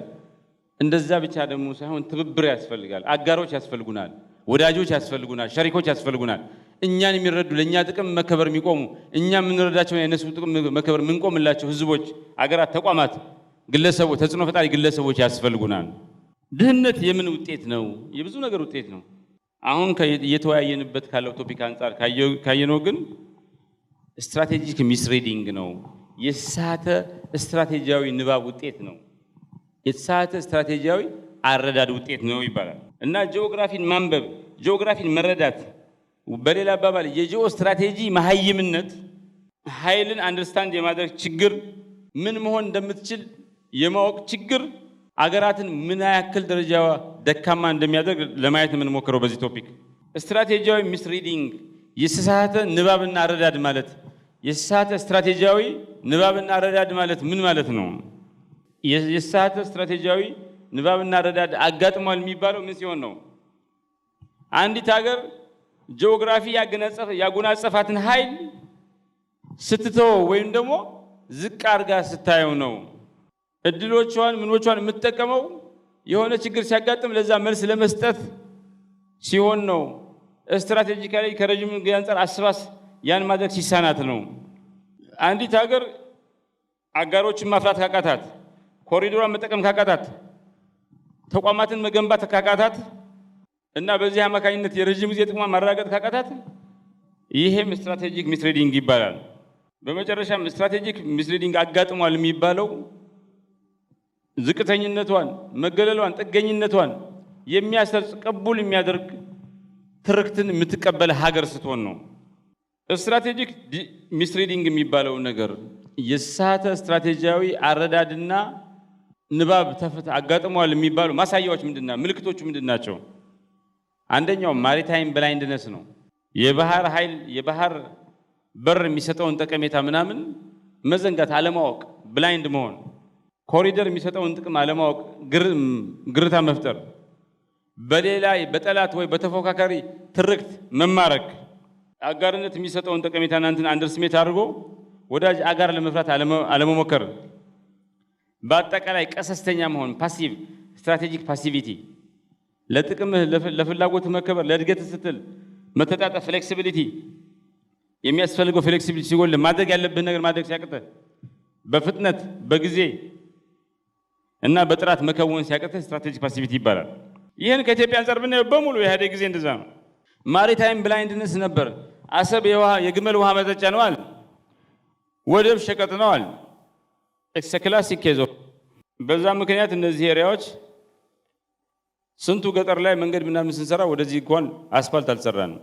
እንደዛ ብቻ ደግሞ ሳይሆን ትብብር ያስፈልጋል። አጋሮች ያስፈልጉናል፣ ወዳጆች ያስፈልጉናል፣ ሸሪኮች ያስፈልጉናል። እኛን የሚረዱ ለኛ ጥቅም መከበር የሚቆሙ እኛ የምንረዳቸው የነሱ ጥቅም መከበር የምንቆምላቸው ህዝቦች፣ አገራት፣ ተቋማት፣ ግለሰቦች፣ ተጽዕኖ ፈጣሪ ግለሰቦች ያስፈልጉናል። ድህነት የምን ውጤት ነው? የብዙ ነገር ውጤት ነው። አሁን እየተወያየንበት ካለው ቶፒክ አንፃር ካየነው ግን ስትራቴጂክ ሚስሪዲንግ ነው። የተሳተ ስትራቴጂያዊ ንባብ ውጤት ነው። የተሳተ ስትራቴጂያዊ አረዳድ ውጤት ነው ይባላል። እና ጂኦግራፊን ማንበብ፣ ጂኦግራፊን መረዳት፣ በሌላ አባባል የጂኦ ስትራቴጂ መሀይምነት ኃይልን አንደርስታንድ የማድረግ ችግር፣ ምን መሆን እንደምትችል የማወቅ ችግር አገራትን ምን ያክል ደረጃ ደካማ እንደሚያደርግ ለማየት የምንሞክረው በዚህ ቶፒክ። ስትራቴጂያዊ ሚስሪዲንግ የተሳሳተ ንባብና አረዳድ ማለት የተሳሳተ ስትራቴጂያዊ ንባብና አረዳድ ማለት ምን ማለት ነው? የተሳሳተ ስትራቴጂያዊ ንባብና አረዳድ አጋጥሟል የሚባለው ምን ሲሆን ነው? አንዲት ሀገር ጂኦግራፊ ያጎናጸፋትን ኃይል ስትተው ወይም ደግሞ ዝቅ አድርጋ ስታየው ነው። እድሎቿን ምኖቿን የምትጠቀመው የሆነ ችግር ሲያጋጥም ለዛ መልስ ለመስጠት ሲሆን ነው። ስትራቴጂካሊ ከረጅም ጊዜ አንፃር አስባስ ያን ማድረግ ሲሳናት ነው። አንዲት ሀገር አጋሮችን ማፍራት ካቃታት፣ ኮሪዶሯን መጠቀም ካቃታት፣ ተቋማትን መገንባት ካቃታት እና በዚህ አማካኝነት የረጅም ጊዜ ጥቅሟን ማረጋገጥ ካቃታት ይሄም ስትራቴጂክ ሚስሪዲንግ ይባላል። በመጨረሻም ስትራቴጂክ ሚስሪዲንግ አጋጥሟል የሚባለው ዝቅተኝነቷን፣ መገለሏን፣ ጥገኝነቷን የሚያሰርጽ ቅቡል የሚያደርግ ትርክትን የምትቀበል ሀገር ስትሆን ነው። ስትራቴጂክ ሚስሪዲንግ የሚባለው ነገር የተሳሳተ ስትራቴጂያዊ አረዳድና ንባብ አጋጥሟል የሚባሉ ማሳያዎች ምንድና ምልክቶቹ ምንድናቸው? አንደኛው ማሪታይም ብላይንድነስ ነው። የባህር ኃይል የባህር በር የሚሰጠውን ጠቀሜታ ምናምን መዘንጋት፣ አለማወቅ፣ ብላይንድ መሆን፣ ኮሪደር የሚሰጠውን ጥቅም አለማወቅ፣ ግርታ መፍጠር፣ በሌላ በጠላት ወይ በተፎካካሪ ትርክት መማረክ፣ አጋርነት የሚሰጠውን ጠቀሜታ እናንተን አንደርስሜት አድርጎ ወዳጅ አጋር ለመፍራት አለመሞከር፣ በአጠቃላይ ቀሰስተኛ መሆን፣ ፓሲቭ ስትራቴጂክ ፓሲቪቲ፣ ለጥቅምህ ለፍላጎት መከበር ለእድገት ስትል መተጣጣፍ፣ ፍሌክሲቢሊቲ፣ የሚያስፈልገው ፍሌክሲቢሊቲ ሲጎል ማድረግ ያለብህ ነገር ማድረግ ሲያቅተህ በፍጥነት በጊዜ እና በጥራት መከወን ሲያቅተህ ስትራቴጂክ ፓሲቪቲ ይባላል። ይህን ከኢትዮጵያ አንፃር ብናየው በሙሉ የኢህአዴግ ጊዜ እንደዛ ነው። ማሪታይም ብላይንድነስ ነበር። አሰብ የግመል ውሃ መጠጫ ነዋል፣ ወደብ ሸቀጥ ነዋል። ኤክስ ክላሲክ ኬዝ። በዛ ምክንያት እነዚህ ኤሪያዎች ስንቱ ገጠር ላይ መንገድ ምናምን ስንሰራ ወደዚህ እንኳን አስፋልት አልሰራንም።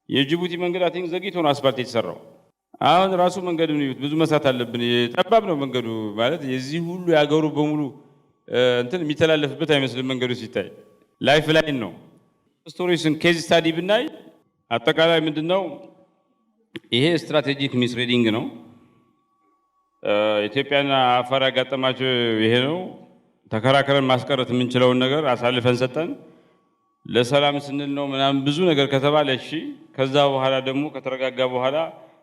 የጅቡቲ መንገድ አቲንክ ዘግይቶ ነው አስፋልት የተሰራው። አሁን ራሱ መንገዱን ይዩት፣ ብዙ መስራት አለብን። ጠባብ ነው መንገዱ ማለት የዚህ ሁሉ ያገሩ በሙሉ እንትን የሚተላለፍበት አይመስልም መንገዱ ሲታይ ላይፍ ላይን ነው። ስቶሪስን ኬዝ ስታዲ ብናይ አጠቃላይ ምንድነው ይሄ ስትራቴጂክ ሚስሪዲንግ ነው። ኢትዮጵያና አፋር ያጋጠማቸው ይሄ ነው። ተከራከረን ማስቀረት የምንችለውን ነገር አሳልፈን ሰጠን። ለሰላም ስንል ነው ምናምን ብዙ ነገር ከተባለ እሺ፣ ከዛ በኋላ ደግሞ ከተረጋጋ በኋላ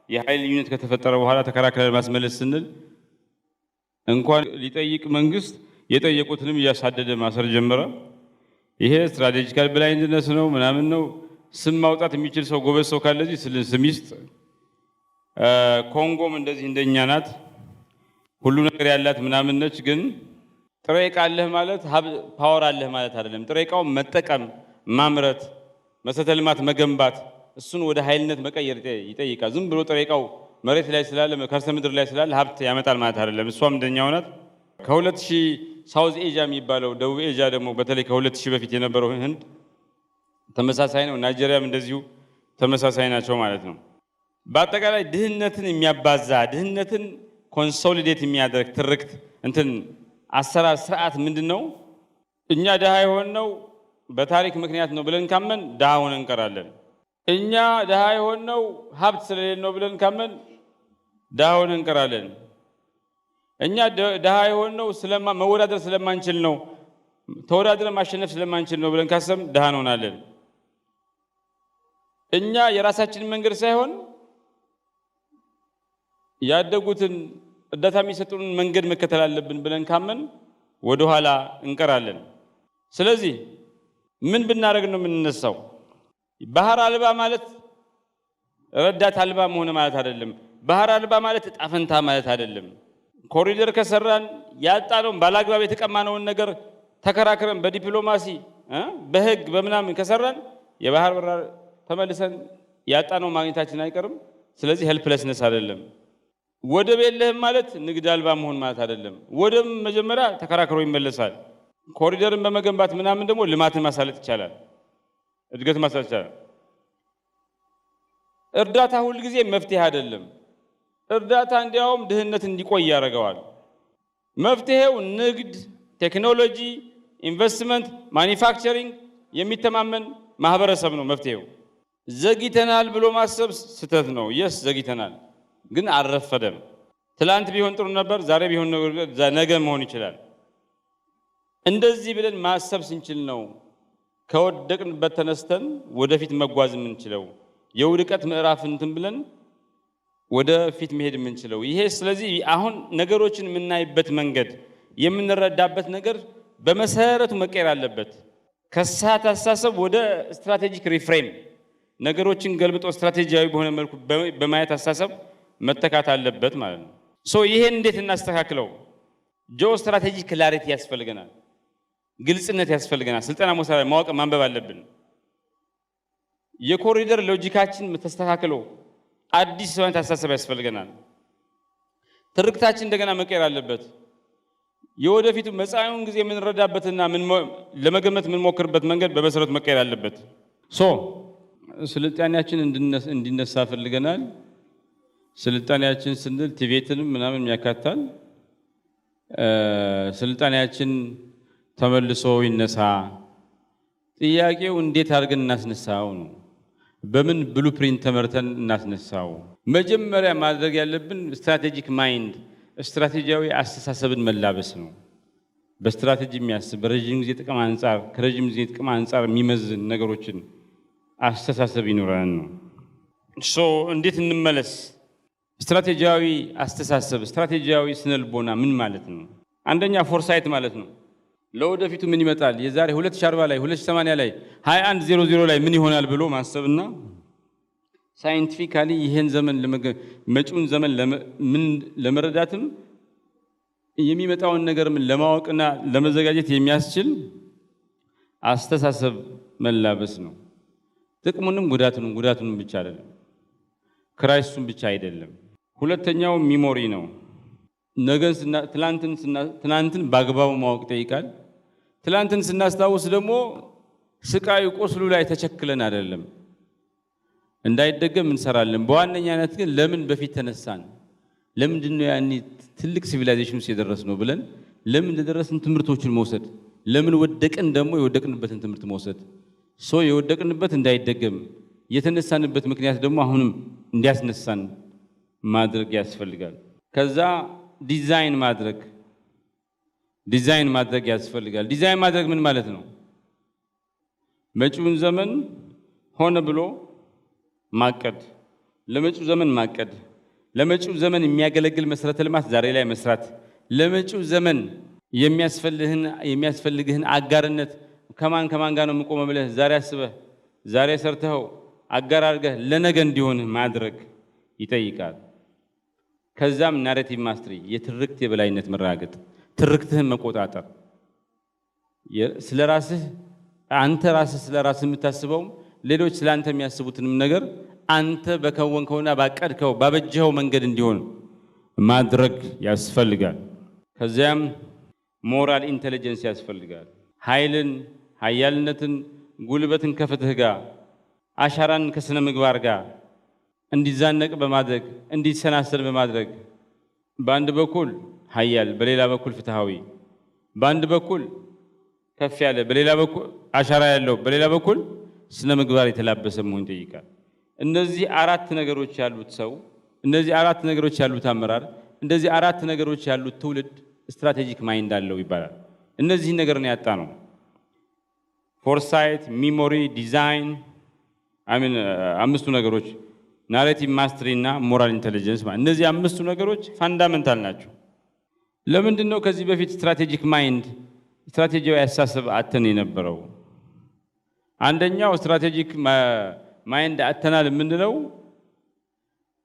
የኃይል ዩኒት ከተፈጠረ በኋላ ተከራከረን ማስመለስ ስንል እንኳን ሊጠይቅ መንግስት የጠየቁትንም እያሳደደ ማሰር ጀመረ። ይሄ ስትራቴጂካል ብላይንድነስ ነው ምናምን ነው። ስም ማውጣት የሚችል ሰው ጎበዝ ሰው ካለ እዚህ ስም ይስጥ። ኮንጎም እንደዚህ እንደኛ ናት፣ ሁሉ ነገር ያላት ምናምን ነች። ግን ጥሬ ዕቃ አለህ ማለት ፓወር አለህ ማለት አይደለም። ጥሬ ዕቃው መጠቀም፣ ማምረት፣ መሰረተ ልማት መገንባት፣ እሱን ወደ ኃይልነት መቀየር ይጠይቃል። ዝም ብሎ ጥሬ ዕቃው መሬት ላይ ስላለ ከርሰ ምድር ላይ ስላለ ሀብት ያመጣል ማለት አይደለም። እሷም እንደኛው ናት። ከ2000 ሳውዝ ኤዥያ የሚባለው ደቡብ ኤዥያ ደግሞ በተለይ ከ2000 በፊት የነበረው ህንድ ተመሳሳይ ነው። ናይጄሪያም እንደዚሁ ተመሳሳይ ናቸው ማለት ነው። በአጠቃላይ ድህነትን የሚያባዛ ድህነትን ኮንሶሊዴት የሚያደርግ ትርክት እንትን አሰራር ስርዓት ምንድነው? እኛ ድሃ የሆነው በታሪክ ምክንያት ነው ብለን ካመን ድሃ ሆነን እንቀራለን። እኛ ድሃ የሆነው ሀብት ስለሌለ ነው ብለን ካመን ድሃ ሆነን እንቀራለን። እኛ ድሃ የሆነው መወዳደር ስለማንችል ነው፣ ተወዳድረን ማሸነፍ ስለማንችል ነው ብለን ካሰብን ድሃ እንሆናለን። እኛ የራሳችንን መንገድ ሳይሆን ያደጉትን እርዳታ የሚሰጡንን መንገድ መከተል አለብን ብለን ካመን ወደ ኋላ እንቀራለን። ስለዚህ ምን ብናደርግ ነው የምንነሳው? ባህር አልባ ማለት ረዳት አልባ መሆን ማለት አይደለም። ባህር አልባ ማለት ዕጣ ፈንታ ማለት አይደለም። ኮሪደር ከሰራን ያጣነውን ባላግባብ የተቀማነውን ነገር ተከራክረን በዲፕሎማሲ በህግ በምናምን ከሰራን የባህር በር ተመልሰን ያጣነው ማግኘታችን አይቀርም። ስለዚህ ሄልፕለስነስ አይደለም። ወደብ የለህም ማለት ንግድ አልባ መሆን ማለት አይደለም። ወደብ መጀመሪያ ተከራክሮ ይመለሳል። ኮሪደርን በመገንባት ምናምን ደግሞ ልማትን ማሳለጥ ይቻላል፣ እድገትን ማሳለጥ ይቻላል። እርዳታ ሁል ጊዜ መፍትሄ አይደለም። እርዳታ እንዲያውም ድህነት እንዲቆይ ያደርገዋል። መፍትሄው ንግድ፣ ቴክኖሎጂ፣ ኢንቨስትመንት፣ ማኒፋክቸሪንግ የሚተማመን ማህበረሰብ ነው መፍትሄው። ዘግይተናል ብሎ ማሰብ ስህተት ነው። የስ ዘግይተናል፣ ግን አልረፈደም። ትላንት ቢሆን ጥሩ ነበር፣ ዛሬ ቢሆን ነገ መሆን ይችላል። እንደዚህ ብለን ማሰብ ስንችል ነው ከወደቅንበት ተነስተን ወደፊት መጓዝ የምንችለው። የውድቀት ምዕራፍ እንትን ብለን ወደፊት መሄድ የምንችለው ይሄ። ስለዚህ አሁን ነገሮችን የምናይበት መንገድ የምንረዳበት ነገር በመሰረቱ መቀየር አለበት። ከሳት አስተሳሰብ ወደ ስትራቴጂክ ሪፍሬም ነገሮችን ገልብጦ ስትራቴጂያዊ በሆነ መልኩ በማየት አስተሳሰብ መተካት አለበት ማለት ነው። ይሄን እንዴት እናስተካክለው? ጂኦ ስትራቴጂክ ክላሪቲ ያስፈልገናል። ግልጽነት ያስፈልገናል። ስልጠና መውሰድ፣ ማወቅ፣ ማንበብ አለብን። የኮሪደር ሎጂካችን ተስተካክሎ አዲስ ሰው አስተሳሰብ ያስፈልገናል። ትርክታችን እንደገና መቀየር አለበት። የወደፊቱ መጻኢውን ጊዜ የምንረዳበትና ለመገመት የምንሞክርበት መንገድ በመሰረቱ መቀየር አለበት። ስልጣኔያችን እንዲነሳ ፈልገናል። ስልጣኔያችን ስንል ቲቤትንም ምናምን ያካታል። ስልጣኔያችን ተመልሶ ይነሳ። ጥያቄው እንዴት አድርገን እናስነሳው ነው። በምን ብሉፕሪንት ተመርተን እናስነሳው? መጀመሪያ ማድረግ ያለብን ስትራቴጂክ ማይንድ፣ ስትራቴጂያዊ አስተሳሰብን መላበስ ነው። በስትራቴጂ የሚያስብ በረጅም ጊዜ ጥቅም አንጻር ከረጅም ጊዜ ጥቅም አንጻር የሚመዝን ነገሮችን አስተሳሰብ ይኖረን ነው። እንዴት እንመለስ? ስትራቴጂያዊ አስተሳሰብ፣ ስትራቴጂያዊ ስነልቦና ምን ማለት ነው? አንደኛ ፎርሳይት ማለት ነው። ለወደፊቱ ምን ይመጣል፣ የዛሬ 2040 ላይ 2080 ላይ 2100 ላይ ምን ይሆናል ብሎ ማሰብና ሳይንቲፊካሊ ይሄን ዘመን መጪውን ዘመን ለመረዳትም የሚመጣውን ነገር ምን ለማወቅና ለመዘጋጀት የሚያስችል አስተሳሰብ መላበስ ነው። ጥቅሙንም ጉዳቱንም ብቻ አይደለም፣ ክራይሱን ብቻ አይደለም። ሁለተኛው ሚሞሪ ነው። ትናንትን በአግባቡ ማወቅ ይጠይቃል። ትናንትን ስናስታውስ ደግሞ ስቃዩ ቁስሉ ላይ ተቸክለን አይደለም፣ እንዳይደገም እንሰራለን። በዋነኛነት ግን ለምን በፊት ተነሳን፣ ለምንድን ነው ያኔ ትልቅ ሲቪላይዜሽን ውስጥ የደረስነው ብለን ለምን እንደደረስን ትምህርቶችን መውሰድ፣ ለምን ወደቅን ደግሞ የወደቅንበትን ትምህርት መውሰድ፣ የወደቅንበት እንዳይደገም የተነሳንበት ምክንያት ደግሞ አሁንም እንዲያስነሳን ማድረግ ያስፈልጋል። ከዛ ዲዛይን ማድረግ ያስፈልጋል። ዲዛይን ማድረግ ምን ማለት ነው? መጪውን ዘመን ሆነ ብሎ ማቀድ፣ ለመጪው ዘመን ማቀድ፣ ለመጪው ዘመን የሚያገለግል መሰረተ ልማት ዛሬ ላይ መስራት፣ ለመጪው ዘመን የሚያስፈልግህን አጋርነት ከማን ጋር ነው የምቆመው ብለህ ዛሬ አስበህ ዛሬ ሰርተኸው አጋር አድርገህ ለነገ እንዲሆን ማድረግ ይጠይቃል። ከዛም ናሬቲቭ ማስትሪ፣ የትርክት የበላይነት መራገጥ፣ ትርክትህን መቆጣጠር፣ አንተ ራስህ ስለ ራስህ የምታስበው ሌሎች ስለ አንተ የሚያስቡትንም ነገር አንተ በከወንከውና ባቀድከው ባበጀኸው መንገድ እንዲሆን ማድረግ ያስፈልጋል። ከዚያም ሞራል ኢንቴሊጀንስ ያስፈልጋል። ኃያልነትን፣ ጉልበትን ከፍትህ ጋር፣ አሻራን ከስነ ምግባር ጋር እንዲዛነቅ በማድረግ እንዲሰናሰል በማድረግ በአንድ በኩል ኃያል፣ በሌላ በኩል ፍትሃዊ፣ በአንድ በኩል ከፍ ያለ፣ በሌላ በኩል አሻራ ያለው፣ በሌላ በኩል ስነ ምግባር የተላበሰ መሆን ይጠይቃል። እነዚህ አራት ነገሮች ያሉት ሰው፣ እነዚህ አራት ነገሮች ያሉት አመራር፣ እንደዚህ አራት ነገሮች ያሉት ትውልድ ስትራቴጂክ ማይንድ አለው ይባላል። እነዚህ ነገር ነው ያጣ ነው። ፎርሳይት፣ ሚሞሪ፣ ዲዛይን፣ አምስቱ ነገሮች ናሬቲቭ ማስትሪ እና ሞራል ኢንቴሊጀንስ ማለት እነዚህ አምስቱ ነገሮች ፋንዳመንታል ናቸው። ለምንድን ነው ከዚህ በፊት ስትራቴጂክ ማይንድ ስትራቴጂያዊ አስተሳሰብ አተን የነበረው? አንደኛው ስትራቴጂክ ማይንድ አተናል የምንለው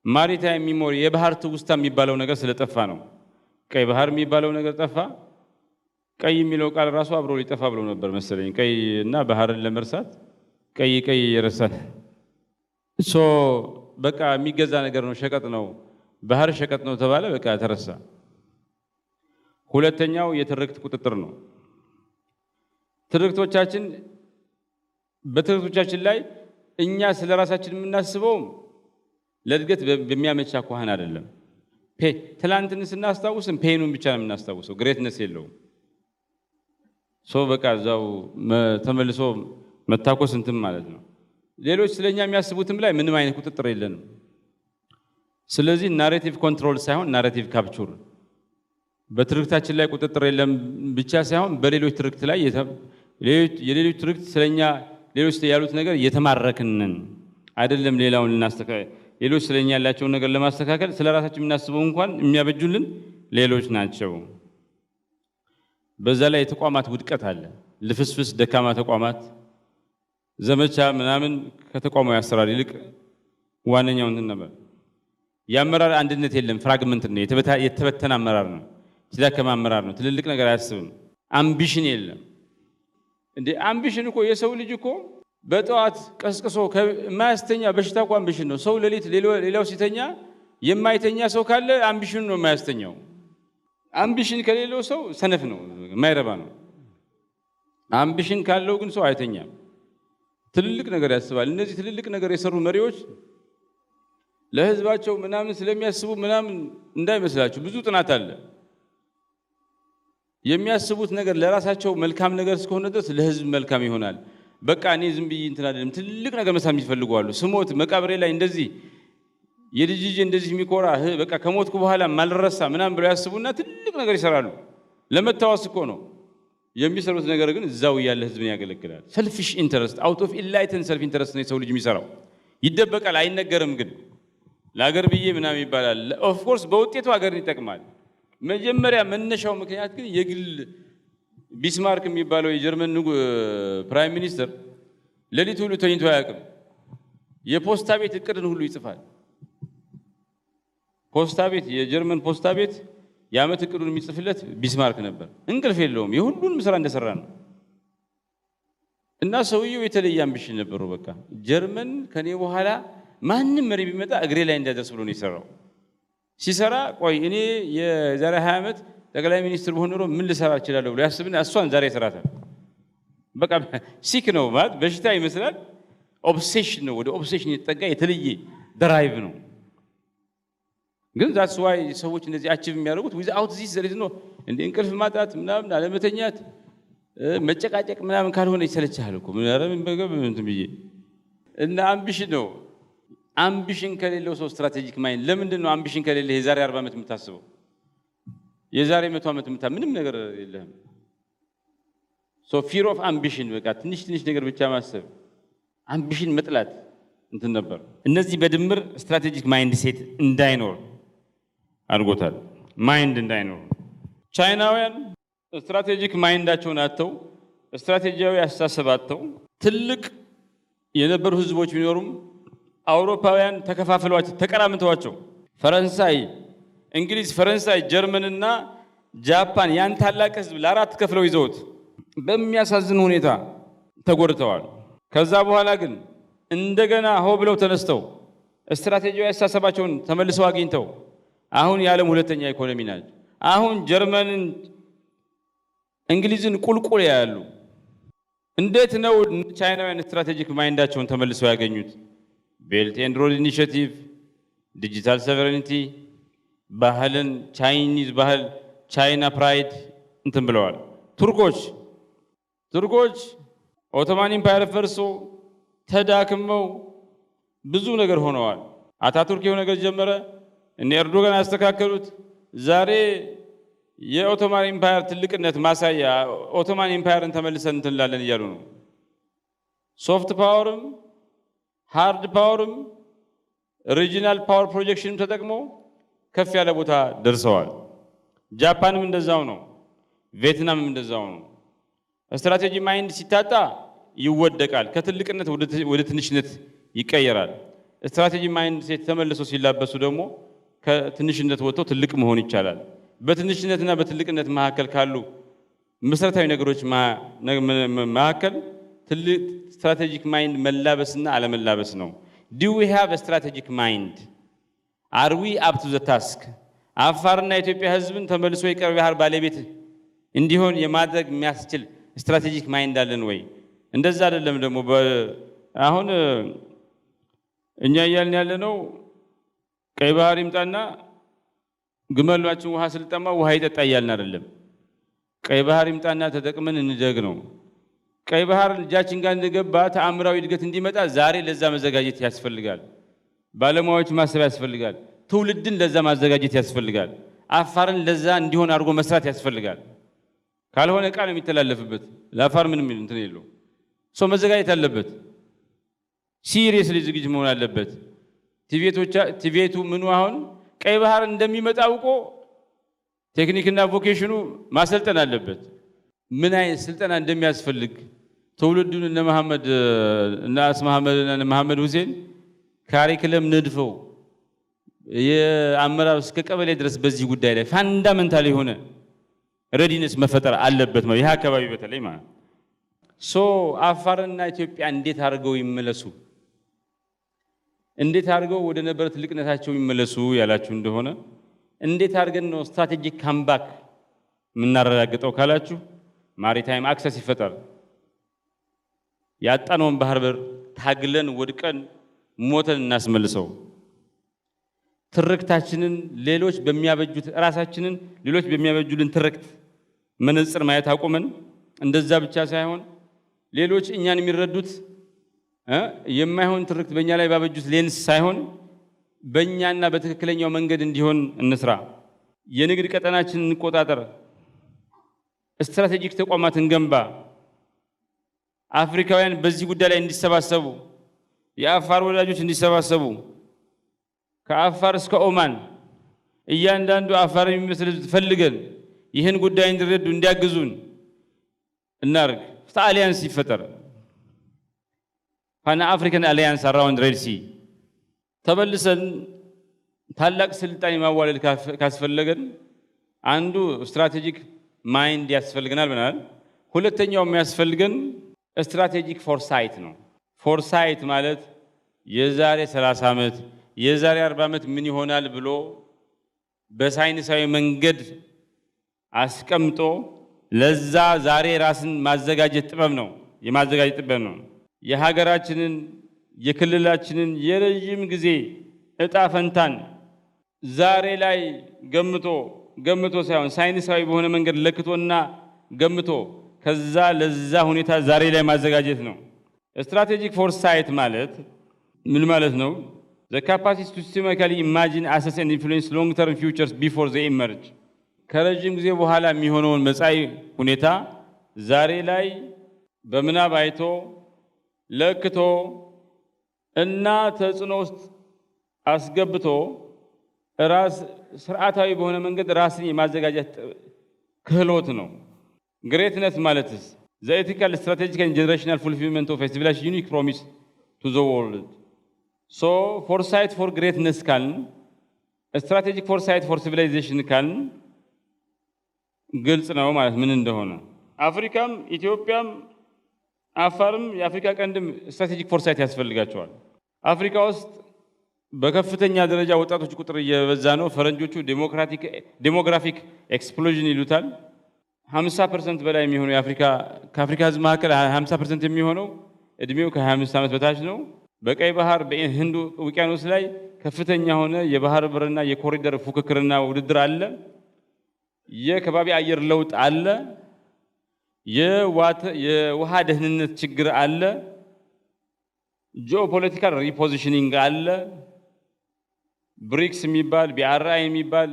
ማሪታይም ሚሞሪ፣ የባህር ትውስታ የሚባለው ነገር ስለጠፋ ነው። ቀይ ባህር የሚባለው ነገር ጠፋ። ቀይ የሚለው ቃል ራሱ አብሮ ሊጠፋ ብሎ ነበር መሰለኝ። ቀይ እና ባህርን ለመርሳት ቀይ የረሳን በቃ የሚገዛ ነገር ነው፣ ሸቀጥ ነው፣ ባህር ሸቀጥ ነው ተባለ፣ በቃ ተረሳ። ሁለተኛው የትርክት ቁጥጥር ነው። በትርክቶቻችን ላይ እኛ ስለ ራሳችን የምናስበው ለእድገት በሚያመች አኳኋን አይደለም። ትላንትን ስናስታውስም ፔኑን ብቻ ነው የምናስታውሰው፣ ግሬትነስ የለውም። በቃ እዛው ተመልሶ መታኮስ እንትን ማለት ነው። ሌሎች ስለኛ የሚያስቡትም ላይ ምንም አይነት ቁጥጥር የለንም። ስለዚህ ናሬቲቭ ኮንትሮል ሳይሆን ናሬቲቭ ካፕቸር፣ በትርክታችን ላይ ቁጥጥር የለም ብቻ ሳይሆን በሌሎች ትርክት ላይ የሌሎች ትርክት ስለኛ ሌሎች ያሉት ነገር እየተማረክንን አይደለም። ሌላውን ሌሎች ስለኛ ያላቸውን ነገር ለማስተካከል ስለራሳችን የምናስበው እንኳን የሚያበጁልን ሌሎች ናቸው። በዛ ላይ የተቋማት ውድቀት አለ። ልፍስፍስ ደካማ ተቋማት፣ ዘመቻ ምናምን ከተቋማዊ አሰራር ይልቅ ዋነኛው እንትን ነበር። የአመራር አንድነት የለም፣ ፍራግመንት ነው፣ የተበተነ አመራር ነው፣ የተዳከመ አመራር ነው። ትልልቅ ነገር አያስብም። አምቢሽን የለም። እንዴ አምቢሽን እኮ የሰው ልጅ እኮ በጠዋት ቀስቅሶ የማያስተኛ በሽታ እኮ አምቢሽን ነው። ሰው ሌሊት ሌላው ሲተኛ የማይተኛ ሰው ካለ አምቢሽኑ ነው የማያስተኛው። አምቢሽን ከሌለው ሰው ሰነፍ ነው፣ የማይረባ ነው። አምቢሽን ካለው ግን ሰው አይተኛም፣ ትልልቅ ነገር ያስባል። እነዚህ ትልልቅ ነገር የሰሩ መሪዎች ለህዝባቸው ምናምን ስለሚያስቡ ምናምን እንዳይመስላችሁ፣ ብዙ ጥናት አለ። የሚያስቡት ነገር ለራሳቸው መልካም ነገር እስከሆነ ድረስ ለህዝብ መልካም ይሆናል። በቃ እኔ ዝም ብዬ እንትን አይደለም፣ ትልቅ ነገር መስራት ይፈልጋሉ። ስሞት መቃብሬ ላይ እንደዚህ የልጅ እንደዚህ የሚኮራ በቃ ከሞትኩ በኋላ ማልረሳ ምናምን ብለው ያስቡና ትልቅ ነገር ይሰራሉ። ለመታወስ እኮ ነው የሚሰሩት ነገር ግን እዛው ያለ ህዝብን ያገለግላል። ሰልፊሽ ኢንተረስት አውት ኦፍ ኢንላይትድ ሰልፍ ኢንተረስት ነው የሰው ልጅ የሚሰራው። ይደበቃል፣ አይነገርም። ግን ለሀገር ብዬ ምናምን ይባላል። ኦፍ ኮርስ በውጤቱ ሀገርን ይጠቅማል። መጀመሪያ መነሻው ምክንያት ግን የግል ቢስማርክ የሚባለው የጀርመን ፕራይም ሚኒስተር ሌሊት ሁሉ ተኝቶ አያውቅም። የፖስታ ቤት እቅድን ሁሉ ይጽፋል። ፖስታ ቤት የጀርመን ፖስታ ቤት የዓመት እቅዱን የሚጽፍለት ቢስማርክ ነበር። እንቅልፍ የለውም፣ የሁሉንም ስራ እንደሰራ ነው። እና ሰውየው የተለየ አምቢሽን ነበረው። በቃ ጀርመን ከኔ በኋላ ማንም መሪ ቢመጣ እግሬ ላይ እንዲያደርስ ብሎ ነው የሰራው። ሲሰራ ቆይ እኔ የዛሬ 20 ዓመት ጠቅላይ ሚኒስትር በሆነ ኖሮ ምን ልሰራ እችላለሁ ብሎ ያስብና እሷን ዛሬ ይሰራታል። በቃ ሲክ ነው ማለት በሽታ ይመስላል። ኦብሴሽን ነው፣ ወደ ኦብሴሽን የተጠጋ የተለየ ድራይቭ ነው። ግን ዛትስ ዋይ ሰዎች እንደዚህ አቺቭ የሚያደርጉት ዊዝአውት ዚስ ዘር ኢዝ ኖ እንደ እንቅልፍ ማጣት ምናምን አለመተኛት መጨቃጨቅ ምናምን ካልሆነ ይሰለቻል እኮ ምን ያረም በገብ እንትን ብዬ እና አምቢሽን ነው። አምቢሽን ከሌለው ሰው ስትራቴጂክ ማይንድ ለምንድን ነው አምቢሽን ከሌለ የዛሬ 40 ዓመት የምታስበው የዛሬ 100 ዓመት ምንም ነገር የለህም። ፊር ኦፍ አምቢሽን በቃ ትንሽ ነገር ብቻ ማሰብ፣ አምቢሽን መጥላት እንትን ነበር። እነዚህ በድምር ስትራቴጂክ ማይንድ ሴት እንዳይኖር አድርጎታል። ማይንድ እንዳይኖር ቻይናውያን ስትራቴጂክ ማይንዳቸውን አጥተው ስትራቴጂያዊ አስተሳሰብ አጥተው ትልቅ የነበሩ ህዝቦች ቢኖሩም አውሮፓውያን ተከፋፍለዋቸው ተቀራምተዋቸው ፈረንሳይ፣ እንግሊዝ፣ ፈረንሳይ፣ ጀርመንና ጃፓን ያን ታላቅ ህዝብ ለአራት ከፍለው ይዘውት በሚያሳዝን ሁኔታ ተጎድተዋል። ከዛ በኋላ ግን እንደገና ሆ ብለው ተነስተው ስትራቴጂያዊ አስተሳሰባቸውን ተመልሰው አግኝተው አሁን የዓለም ሁለተኛ ኢኮኖሚ ናቸው። አሁን ጀርመንን፣ እንግሊዝን ቁልቁል ያያሉ። እንዴት ነው ቻይናውያን ስትራቴጂክ ማይንዳቸውን ተመልሰው ያገኙት? ቤልት ኤንድ ሮድ ኢኒሺየቲቭ፣ ዲጂታል ሶቨሬኒቲ፣ ባህልን፣ ቻይኒዝ ባህል፣ ቻይና ፕራይድ እንትን ብለዋል። ቱርኮች ኦቶማን ኢምፓየር ፈርሶ ተዳክመው ብዙ ነገር ሆነዋል። አታቱርክ የሆነ ነገር ጀመረ፣ እነ ኤርዶጋን ያስተካከሉት። ዛሬ የኦቶማን ኢምፓየር ትልቅነት ማሳያ ኦቶማን ኢምፓየርን ተመልሰን እንትን እንላለን እያሉ ነው። ሶፍት ፓወርም ሃርድ ፓወርም ሪጂናል ፓወር ፕሮጀክሽንም ተጠቅሞ ከፍ ያለ ቦታ ደርሰዋል። ጃፓንም እንደዛው ነው፣ ቪየትናምም እንደዛው ነው። ስትራቴጂ ማይንድ ሲታጣ ይወደቃል፣ ከትልቅነት ወደ ትንሽነት ይቀየራል። ስትራቴጂ ማይንድ ሴት ተመልሶ ሲላበሱ ደግሞ ከትንሽነት ወጥተው ትልቅ መሆን ይቻላል። በትንሽነትና በትልቅነት መካከል ካሉ መሰረታዊ ነገሮች መካከል ትልቅ ስትራቴጂክ ማይንድ መላበስና አለመላበስ ነው። do we have a strategic mind? are we up to the task? አፋርና ኢትዮጵያ ህዝብን ተመልሶ የቀይ ባህር ባለቤት እንዲሆን የማድረግ የሚያስችል ስትራቴጂክ ማይንድ አለን ወይ? እንደዛ አይደለም። ደግሞ አሁን እኛ እያልን ያለነው ቀይ ባህር ይምጣና ግመሏችን ውሃ ስልጠማ ውሃ ይጠጣ እያልን አይደለም። ቀይ ባህር ይምጣና ተጠቅመን እንደግ ነው። ቀይ ባህር እጃችን ጋር እንደገባ ተአምራዊ እድገት እንዲመጣ ዛሬ ለዛ መዘጋጀት ያስፈልጋል። ባለሙያዎች ማሰብ ያስፈልጋል። ትውልድን ለዛ ማዘጋጀት ያስፈልጋል። አፋርን ለዛ እንዲሆን አድርጎ መስራት ያስፈልጋል። ካልሆነ ቃል የሚተላለፍበት ለአፋር ምንም እንትን የለው። ሰው መዘጋጀት አለበት። ሲሪየስሊ ዝግጅት መሆን አለበት። ቲቤቱ ምኑ አሁን ቀይ ባህር እንደሚመጣ አውቆ ቴክኒክና ቮኬሽኑ ማሰልጠን አለበት። ምን አይነት ስልጠና እንደሚያስፈልግ ትውልዱን እነ መሐመድ እና አስማህመድ እና መሐመድ ሁሴን ካሪክለም ነድፈው የአመራር እስከ ቀበሌ ድረስ በዚህ ጉዳይ ላይ ፋንዳመንታል የሆነ ሬዲነስ መፈጠር አለበት ነው። ይሄ አካባቢ በተለይ ማለት አፋርና ኢትዮጵያ እንዴት አድርገው ይመለሱ፣ እንዴት አድርገው ወደ ነበረ ትልቅነታቸው ይመለሱ ያላችሁ እንደሆነ እንዴት አድርገን ነው ስትራቴጂክ ካምባክ የምናረጋግጠው ካላችሁ ማሪታይም አክሰስ ይፈጠር። ያጣነውን ባህር በር ታግለን ወድቀን ሞተን እናስመልሰው። ትርክታችንን ሌሎች በሚያበጁት ራሳችንን ሌሎች በሚያበጁልን ትርክት መነጽር ማየት አቁመን እንደዛ ብቻ ሳይሆን ሌሎች እኛን የሚረዱት የማይሆን ትርክት በእኛ ላይ ባበጁት ሌንስ ሳይሆን በእኛና በትክክለኛው መንገድ እንዲሆን እንስራ። የንግድ ቀጠናችንን እንቆጣጠር። ስትራቴጂክ ተቋማትን ገንባ። አፍሪካውያን በዚህ ጉዳይ ላይ እንዲሰባሰቡ፣ የአፋር ወዳጆች እንዲሰባሰቡ፣ ከአፋር እስከ ኦማን እያንዳንዱ አፋር የሚመስል ፈልገን ይህን ጉዳይ እንዲረዱ እንዲያግዙን እናርግ። አሊያንስ ይፈጠር። ፓን አፍሪካን አሊያንስ አራውንድ ሬድ ሲ። ተበልሰን ታላቅ ስልጣኔ ማዋለድ ካስፈለገን አንዱ ስትራቴጂክ ማይንድ ያስፈልገናል ብለናል። ሁለተኛው የሚያስፈልገን ስትራቴጂክ ፎርሳይት ነው። ፎርሳይት ማለት የዛሬ 30 ዓመት የዛሬ 40 ዓመት ምን ይሆናል ብሎ በሳይንሳዊ መንገድ አስቀምጦ ለዛ ዛሬ ራስን ማዘጋጀት ጥበብ ነው። የማዘጋጀት ጥበብ ነው። የሀገራችንን የክልላችንን የረጅም ጊዜ እጣ ፈንታን ዛሬ ላይ ገምቶ ሳይሆን ሳይንሳዊ በሆነ መንገድ ለክቶና ገምቶ ከዛ ለዛ ሁኔታ ዛሬ ላይ ማዘጋጀት ነው። ስትራቴጂክ ፎርሳይት ማለት ምን ማለት ነው? the capacity to systematically imagine, assess and influence long term futures before they emerge። ከረጅም ጊዜ በኋላ የሚሆነውን መጻኢ ሁኔታ ዛሬ ላይ በምናብ አይቶ ለክቶ እና ተጽዕኖ ውስጥ አስገብቶ ራስ ስርዓታዊ በሆነ መንገድ ራስን የማዘጋጀት ክህሎት ነው። ግሬትነስ ማለትስ the ethical, strategic and generational fulfillment of a civilized unique promise to the world። so foresight for greatness ካልን strategic foresight for civilization ካልን ግልጽ ነው ማለት ምን እንደሆነ። አፍሪካም ኢትዮጵያም አፋርም የአፍሪካ ቀንድም ስትራቴጂክ ፎርሳይት ያስፈልጋቸዋል። አፍሪካ ውስጥ በከፍተኛ ደረጃ ወጣቶች ቁጥር እየበዛ ነው። ፈረንጆቹ ዴሞግራፊክ ኤክስፕሎዥን ይሉታል። 50% በላይ የሚሆነው ከአፍሪካ ህዝብ መካከል 50% የሚሆነው እድሜው ከ25 ዓመት በታች ነው። በቀይ ባህር በህንድ ውቅያኖስ ላይ ከፍተኛ ሆነ የባህር በርና የኮሪደር ፉክክርና ውድድር አለ። የከባቢ አየር ለውጥ አለ። የውሃ ደህንነት ችግር አለ። ጂኦፖለቲካል ሪፖዚሽኒንግ አለ። ብሪክስ የሚባል ቢአርአይ የሚባል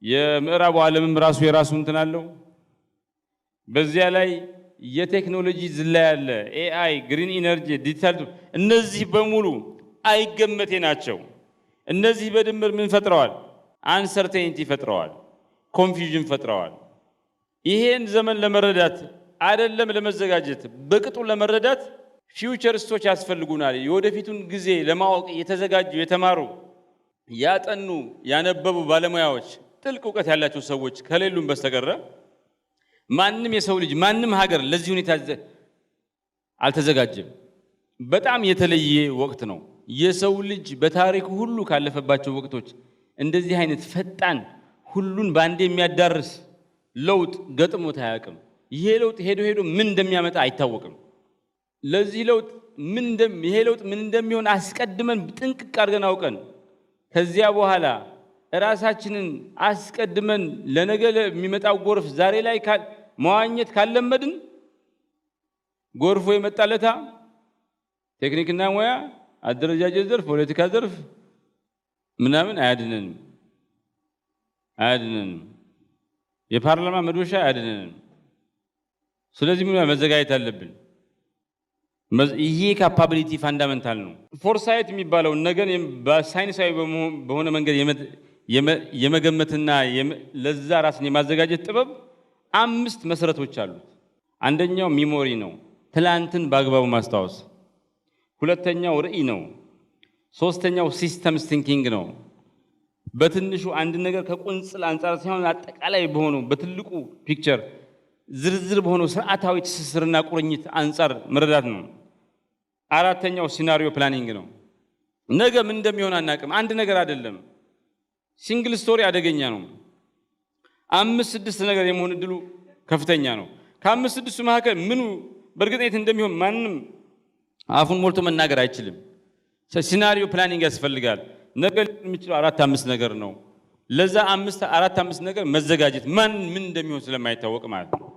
የምዕራቡ ዓለምም ራሱ የራሱ እንትን አለው። በዚያ ላይ የቴክኖሎጂ ዝላይ አለ። ኤአይ፣ ግሪን ኢነርጂ፣ ዲጂታል፣ እነዚህ በሙሉ አይገመቴ ናቸው። እነዚህ በድምር ምን ፈጥረዋል? አንሰርቴኒቲ ፈጥረዋል። ኮንፊውዥን ፈጥረዋል። ይሄን ዘመን ለመረዳት አይደለም ለመዘጋጀት በቅጡ ለመረዳት ፊውቸሪስቶች ያስፈልጉናል። የወደፊቱን ጊዜ ለማወቅ የተዘጋጁ የተማሩ ያጠኑ ያነበቡ ባለሙያዎች ጥልቅ ዕውቀት ያላቸው ሰዎች ከሌሉም በስተቀር ማንም የሰው ልጅ ማንም ሀገር ለዚህ ሁኔታ አልተዘጋጀም። በጣም የተለየ ወቅት ነው። የሰው ልጅ በታሪኩ ሁሉ ካለፈባቸው ወቅቶች እንደዚህ አይነት ፈጣን ሁሉን ባንዴ የሚያዳርስ ለውጥ ገጥሞት አያውቅም። ይሄ ለውጥ ሄዶ ምን እንደሚያመጣ አይታወቅም። ለዚህ ለውጥ ይሄ ለውጥ ምን እንደሚሆን አስቀድመን ጥንቅቅ አድርገን አውቀን ከዚያ በኋላ ራሳችንን አስቀድመን ለነገ የሚመጣው ጎርፍ ዛሬ ላይ መዋኘት ካለመድን ጎርፎ የመጣለታ ቴክኒክና ሙያ አደረጃጀት ዘርፍ ፖለቲካ ዘርፍ ምናምን አያድነንም። የፓርላማ መዶሻ አያድነንም። ስለዚህ ምን መዘጋጀት አለብን። ይሄ ካፓቢሊቲ ፋንዳሜንታል ነው። ፎርሳይት የሚባለው ነገር በሳይንሳዊ በሆነ መንገድ የመገመትና ለዛ ራስን የማዘጋጀት ጥበብ 5 መሰረቶች አሉት። አንደኛው ሚሞሪ ነው፣ ትላንትን በአግባቡ ማስታወስ። ሁለተኛው ራዕይ ነው። ሶስተኛው ሲስተምስ ቲንኪንግ ነው። በትንሹ አንድ ነገር ከቁንጽል አንጻር ሳይሆን አጠቃላይ በሆነው በትልቁ ፒክቸር ዝርዝር በሆነው ስርዓታዊ ትስስርና ቁርኝት አንጻር መረዳት ነው። አራተኛው ሲናሪዮ ፕላኒንግ ነው። ነገ ምን እንደሚሆን አናውቅም። አንድ ነገር አይደለም። ሲንግል ስቶሪ አደገኛ ነው። 5-6 ነገር የመሆን እድሉ ከፍተኛ ነው። ከ5-6 መካከል ምኑ በእርግጠኝነት እንደሚሆን ማንም አፉን ሞልቶ መናገር አይችልም። ሲናሪዮ ፕላኒንግ ያስፈልጋል። ነገ የሚችለው 4-5 ነገር ነው። ለዛ 4-5 ነገር መዘጋጀት ማን ምን እንደሚሆን ስለማይታወቅ ማለት ነው።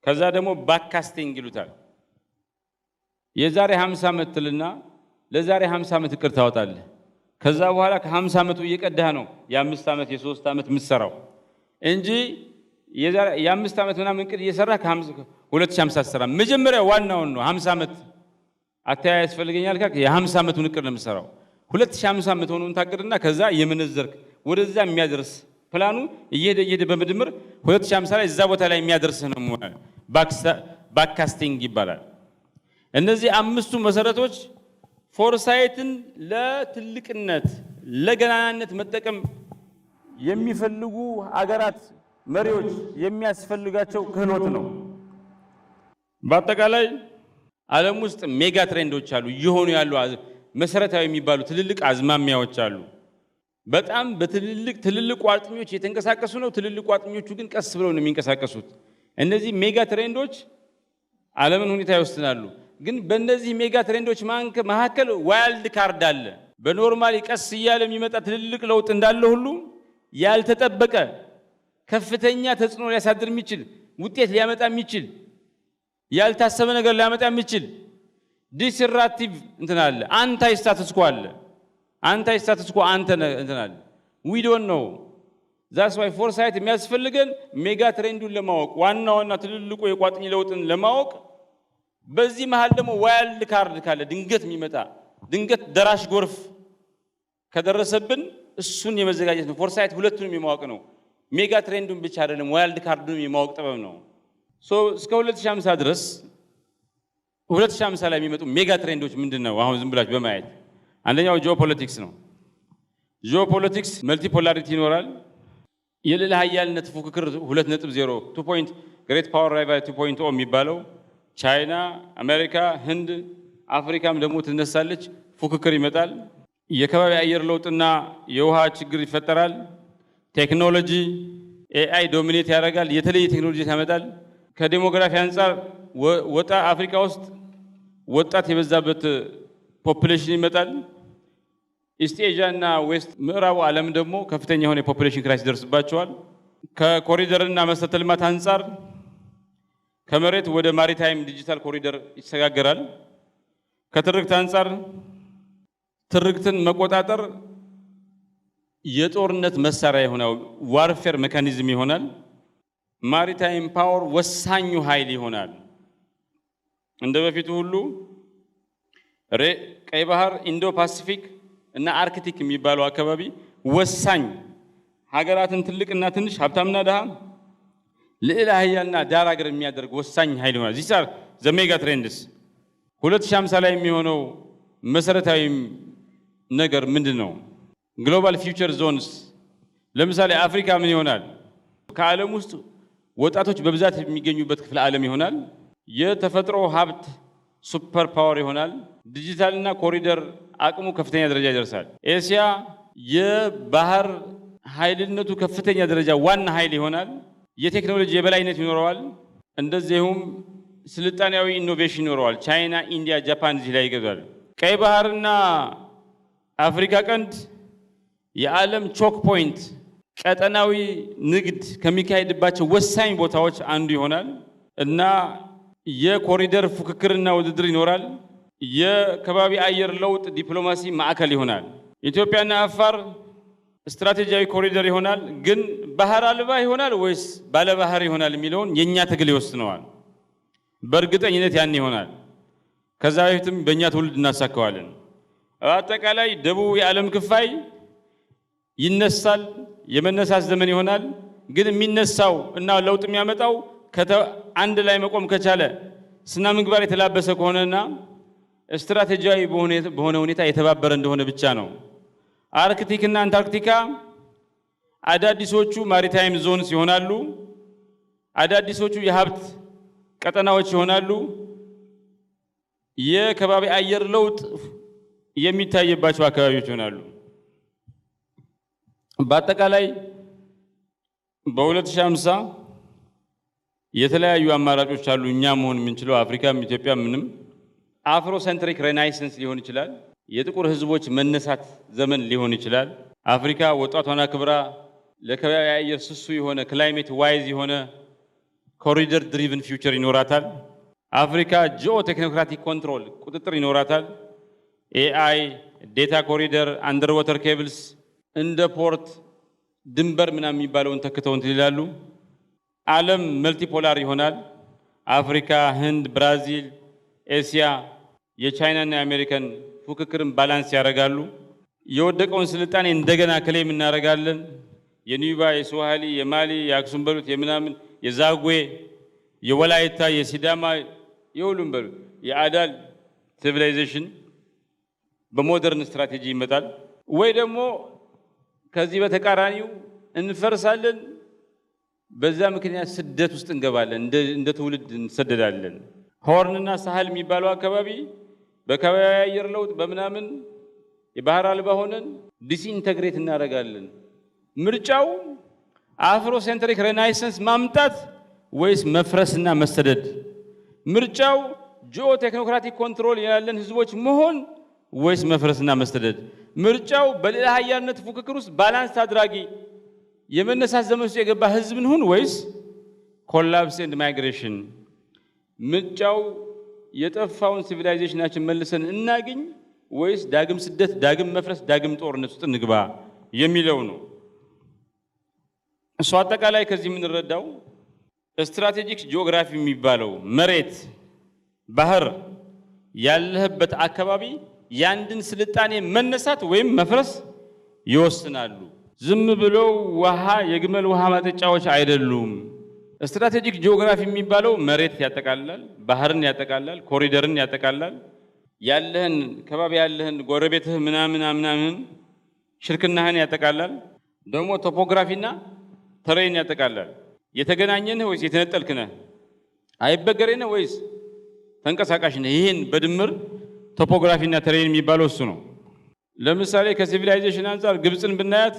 ከዛ ደግሞ ባክካስቲንግ ይሉታል። የዛሬ 50 ዓመት ትልና ለዛሬ 50 ዓመት እቅድ ታወጣለህ። ከዛ በኋላ ከ50 ዓመቱ እየቀዳህ ነው የ5 ዓመት የ3 ዓመት የምትሰራው እንጂ የ5 ዓመት ምናምን እቅድ እየሰራህ ከ2050 ሰራ። መጀመሪያ ዋናውን ነው 50 ዓመት አተያይ ያስፈልገኛል ካልክ የ50 ዓመቱን እቅድ ነው የምትሰራው። 2050 ዓመት ሆኖን ታቅድና ከዛ የመነዘርክ ወደዛ የሚያደርስ ፕላኑ እየሄደ በመድምር 2050 ላይ እዛ ቦታ ላይ የሚያደርስ ነው። ባክካስቲንግ ይባላል። እነዚህ 5ቱ መሰረቶች ፎርሳይትን ለትልቅነት ለገናናነት መጠቀም የሚፈልጉ አገራት መሪዎች የሚያስፈልጋቸው ክህሎት ነው። በአጠቃላይ ዓለም ውስጥ ሜጋ ትሬንዶች አሉ፣ እየሆኑ ያሉ መሰረታዊ የሚባሉ ትልልቅ አዝማሚያዎች አሉ። በጣም ትልልቅ ቋጥኞች የተንቀሳቀሱ ነው። ትልልቅ ቋጥኞቹ ግን ቀስ ብለው ነው የሚንቀሳቀሱት። እነዚህ ሜጋ ትሬንዶች ዓለምን ሁኔታ ይወስናሉ። ግን በእነዚህ ሜጋ ትሬንዶች መካከል ዋይልድ ካርድ አለ። በኖርማሊ ቀስ እያለ የሚመጣ ትልልቅ ለውጥ እንዳለ ሁሉ ያልተጠበቀ ከፍተኛ ተጽዕኖ ሊያሳድር የሚችል ውጤት ሊያመጣ የሚችል ያልታሰበ ነገር ሊያመጣ የሚችል ዲስራፕቲቭ እንትን አለ። አንታይ ስታተስ ኮ አለ። አንታይ ስታተስ ኮ እንትን አለ። ዊ ዶንት ኖ ዛትስ ዋይ ፎርሳይት የሚያስፈልገን ሜጋ ትሬንዱን ለማወቅ ዋና ትልልቁ የቋጥኝ ለውጥን ለማወቅ በዚህ መሃል ደግሞ ዋይልድ ካርድ ካለ ድንገት ደራሽ ጎርፍ ከደረሰብን እሱን የመዘጋጀት ነው። ፎርሳይት ሁለቱንም የማወቅ ነው። ሜጋ ትሬንዱን ብቻ አይደለም፣ ዋይልድ ካርዱን የማወቅ ጥበብ ነው። እስከ 2050 ድረስ 2050 ላይ የሚመጡ ሜጋ ትሬንዶች ምንድነው? አሁን ዝም ብላችሁ በማየት አንደኛው ጂኦፖለቲክስ ነው። ጂኦፖለቲክስ መልቲፖላሪቲ ይኖራል። የልዕለ ኃያልነት ፉክክር 2.0 ግሬት ፓወር ራይቫል 2.0 የሚባለው ቻይና፣ አሜሪካ፣ ህንድ፣ አፍሪካም ደግሞ ትነሳለች። ፉክክር ይመጣል። የከባቢ አየር ለውጥና የውሃ ችግር ይፈጠራል። ቴክኖሎጂ ኤአይ ዶሚኔት ያደርጋል። የተለየ ቴክኖሎጂ ያመጣል። ከዴሞግራፊ አንጻር አፍሪካ ውስጥ ወጣት የበዛበት ፖፑሌሽን ይመጣል። ኢስት ኤዥያ እና ዌስት ምዕራቡ ዓለም ደግሞ ከፍተኛ የሆነ የፖፑሌሽን ክራይሲስ ይደርስባቸዋል። ከኮሪደርና መሰረተ ልማት አንጻር ከመሬት ወደ ማሪታይም ዲጂታል ኮሪደር ይሸጋገራል። ከትርክት አንጻር ትርክትን መቆጣጠር የጦርነት መሳሪያ ይሆናል፣ ዋርፌር ሜካኒዝም ይሆናል። ማሪታይም ፓወር ወሳኙ ኃይል ይሆናል። እንደ በፊቱ ሁሉ ቀይ ባህር፣ ኢንዶ ፓሲፊክ እና አርክቲክ የሚባለው አካባቢ ወሳኝ ሀገራትን ትልቅና ትንሽ ሀብታምና ድሃ ልዕለ ኃያልና ዳር ሀገር የሚያደርግ ወሳኝ ኃይል ይሆናል። ዚስ አር ዘ ሜጋ ትሬንድስ። 2050 ላይ የሚሆነው መሰረታዊ ነገር ምንድነው? ግሎባል ፊውቸር ዞንስ። ለምሳሌ አፍሪካ ምን ይሆናል? ከዓለም ውስጥ ወጣቶች በብዛት የሚገኙበት ክፍለ ዓለም ይሆናል። የተፈጥሮ ሀብት ሱፐር ፓወር ይሆናል። ዲጂታልና ኮሪደር አቅሙ ከፍተኛ ደረጃ ይደርሳል። ኤሲያ የባህር ኃይልነቱ ከፍተኛ ደረጃ ዋና ኃይል ይሆናል። የቴክኖሎጂ የበላይነት ይኖረዋል። እንደዚሁም ስልጣኔያዊ ኢኖቬሽን ይኖረዋል። ቻይና፣ ኢንዲያ፣ ጃፓን እዚህ ላይ ይገዛሉ። ቀይ ባህርና አፍሪካ ቀንድ የዓለም ቾክ ፖይንት ቀጠናዊ ንግድ ከሚካሄድባቸው ወሳኝ ቦታዎች አንዱ ይሆናል እና የኮሪደር ፉክክርና ውድድር ይኖራል። የከባቢ አየር ለውጥ ዲፕሎማሲ ማዕከል ይሆናል። ኢትዮጵያና አፋር ስትራቴጂያዊ ኮሪደር ይሆናል። ግን ባህር አልባ ይሆናል ወይስ ባለ ባህር ይሆናል የሚለውን የኛ ትግል ይወስነዋል። በእርግጠኝነት ያን ይሆናል። ከዛ በፊትም በእኛ ትውልድ እናሳካዋለን። አጠቃላይ ደቡብ የዓለም ክፋይ ይነሳል። የመነሳት ዘመን ይሆናል። ግን የሚነሳው እና ለውጥ የሚያመጣው አንድ ላይ መቆም ከቻለ ስነ ምግባር የተላበሰ ከሆነና ስትራቴጂያዊ በሆነ ሁኔታ የተባበረ እንደሆነ ብቻ ነው። አርክቲክ እና አንታርክቲካ አዳዲሶቹ ማሪታይም ዞንስ ይሆናሉ። አዳዲሶቹ የሀብት ቀጠናዎች ይሆናሉ። የከባቢ አየር ለውጥ የሚታይባቸው አካባቢዎች ይሆናሉ። በአጠቃላይ በ2050 የተለያዩ አማራጮች አሉ። እኛ መሆን የምንችለው አፍሪካም ኢትዮጵያ ምንም አፍሮሴንትሪክ ሬናይሰንስ ሊሆን ይችላል። የጥቁር ህዝቦች መነሳት ዘመን ሊሆን ይችላል። አፍሪካ ወጣቷን አክብራ ለከባቢ አየር ስሱ የሆነ ክላይሜት ዋይዝ የሆነ ኮሪደር ድሪቭን ፊውቸር ይኖራታል። አፍሪካ ጂኦ ቴክኖክራቲክ ኮንትሮል ቁጥጥር ይኖራታል። ኤአይ፣ ዴታ ኮሪደር፣ አንደር ዋተር ኬብልስ እንደ ፖርት ድንበር ምናምን የሚባለውን ተክተው እንትን ይላሉ። ዓለም መልቲፖላር ይሆናል። አፍሪካ፣ ህንድ፣ ብራዚል፣ ኤስያ የቻይናና የአሜሪካን ፉክክርን ባላንስ ያደርጋሉ። የወደቀውን ስልጣኔ እንደገና ክሌም እናደርጋለን። የኒባ፣ የስዋሂሊ፣ የማሊ፣ የአክሱም በሉት የምናምን የዛጉዌ፣ የወላይታ፣ የሲዳማ የሁሉም በሉት የአዳል ሲቪላይዜሽን በሞደርን ስትራቴጂ ይመጣል። ወይ ደግሞ ከዚህ በተቃራኒው እንፈርሳለን። በዛ ምክንያት ስደት ውስጥ እንገባለን። እንደ ትውልድ እንሰደዳለን። ሆርንና ሳህል የሚባለው አካባቢ በከባቢ አየር ለውጥ በምናምን የባህር አልባ ሆነን ዲስኢንተግሬት እናደርጋለን። ምርጫው አፍሮሴንትሪክ ሬናይሰንስ ማምጣት ወይስ መፍረስና መሰደድ? ምርጫው ጂኦ ቴክኖክራቲክ ኮንትሮል ያለን ህዝቦች መሆን ወይስ መፍረስና መሰደድ? ምርጫው በሌላ ሀያልነት ፉክክር ውስጥ ባላንስ አድራጊ የመነሳት ዘመን ውስጥ የገባ ህዝብ እንሁን ወይስ ኮላፕስ ኤንድ ማይግሬሽን? ምርጫው የጠፋውን ሲቪላይዜሽናችን መልሰን እናግኝ ወይስ ዳግም ስደት፣ ዳግም መፍረስ፣ ዳግም ጦርነት ውስጥ እንግባ የሚለው ነው። እሱ አጠቃላይ ከዚህ የምንረዳው ስትራቴጂክ ጂኦግራፊ የሚባለው መሬት፣ ባህር ያለህበት አካባቢ ያንድን ስልጣኔ መነሳት ወይም መፍረስ ይወስናሉ። ዝም ብለው ውሃ የግመል ውሃ ማጠጫዎች አይደሉም። ስትራቴጂክ ጂኦግራፊ የሚባለው መሬት ያጠቃልላል፣ ባህርን ያጠቃልላል፣ ኮሪደርን ያጠቃልላል። ያለህን ከባቢ ያለህን ጎረቤትህ ምናምን ሽርክናህን ያጠቃልላል። ደግሞ ቶፖግራፊና ተሬን ያጠቃልላል። የተገናኘንህ ወይስ የተነጠልክ ነህ? አይበገሬ ነህ ወይስ ተንቀሳቃሽ ነህ? ይህን በድምር ቶፖግራፊና ተሬን የሚባለው እሱ ነው። ለምሳሌ ከሲቪላይዜሽን አንፃር ግብፅን ብናያት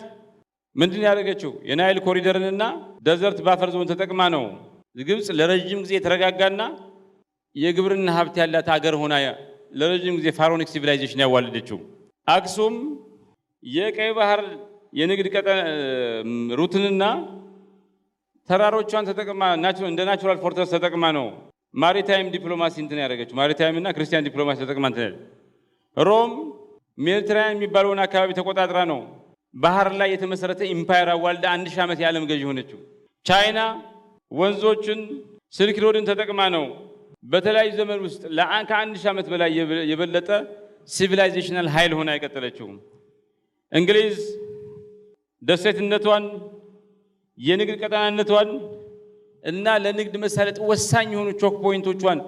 ምንድን ያደረገችው? የናይል ኮሪደርንና ደዘርት ባፈር ዞን ተጠቅማ ነው ግብፅ ለረጅም ጊዜ የተረጋጋና የግብርና ሀብት ያላት ሀገር ሆና ለረጅም ጊዜ ፋሮኒክ ሲቪላይዜሽን ያዋለደችው። አክሱም የቀይ ባህር የንግድ ሩትንና ተራሮቿን ተጠቅማ እንደ ናቹራል ፎርትረስ ተጠቅማ ነው ማሪታይም ዲፕሎማሲ እንትን ያደረገችው። ማሪታይም እና ክርስቲያን ዲፕሎማሲ ተጠቅማ እንትን። ሮም ሜዲትራኒያን የሚባለውን አካባቢ ተቆጣጥራ ነው ባህር ላይ የተመሰረተ ኢምፓየር አዋልዳ 1000 ዓመት የዓለም ገዢ ሆነችው። ቻይና ወንዞችን ስልክ ሮድን ተጠቅማ ነው በተለያዩ ዘመን ውስጥ ከ1000 ዓመት በላይ የበለጠ ሲቪላይዜሽናል ኃይል ሆና የቀጠለችው። እንግሊዝ ደሴትነቷን የንግድ ቀጠናነቷን እና ለንግድ መሳለጥ ወሳኝ የሆኑ ቾክ ፖይንቶቿን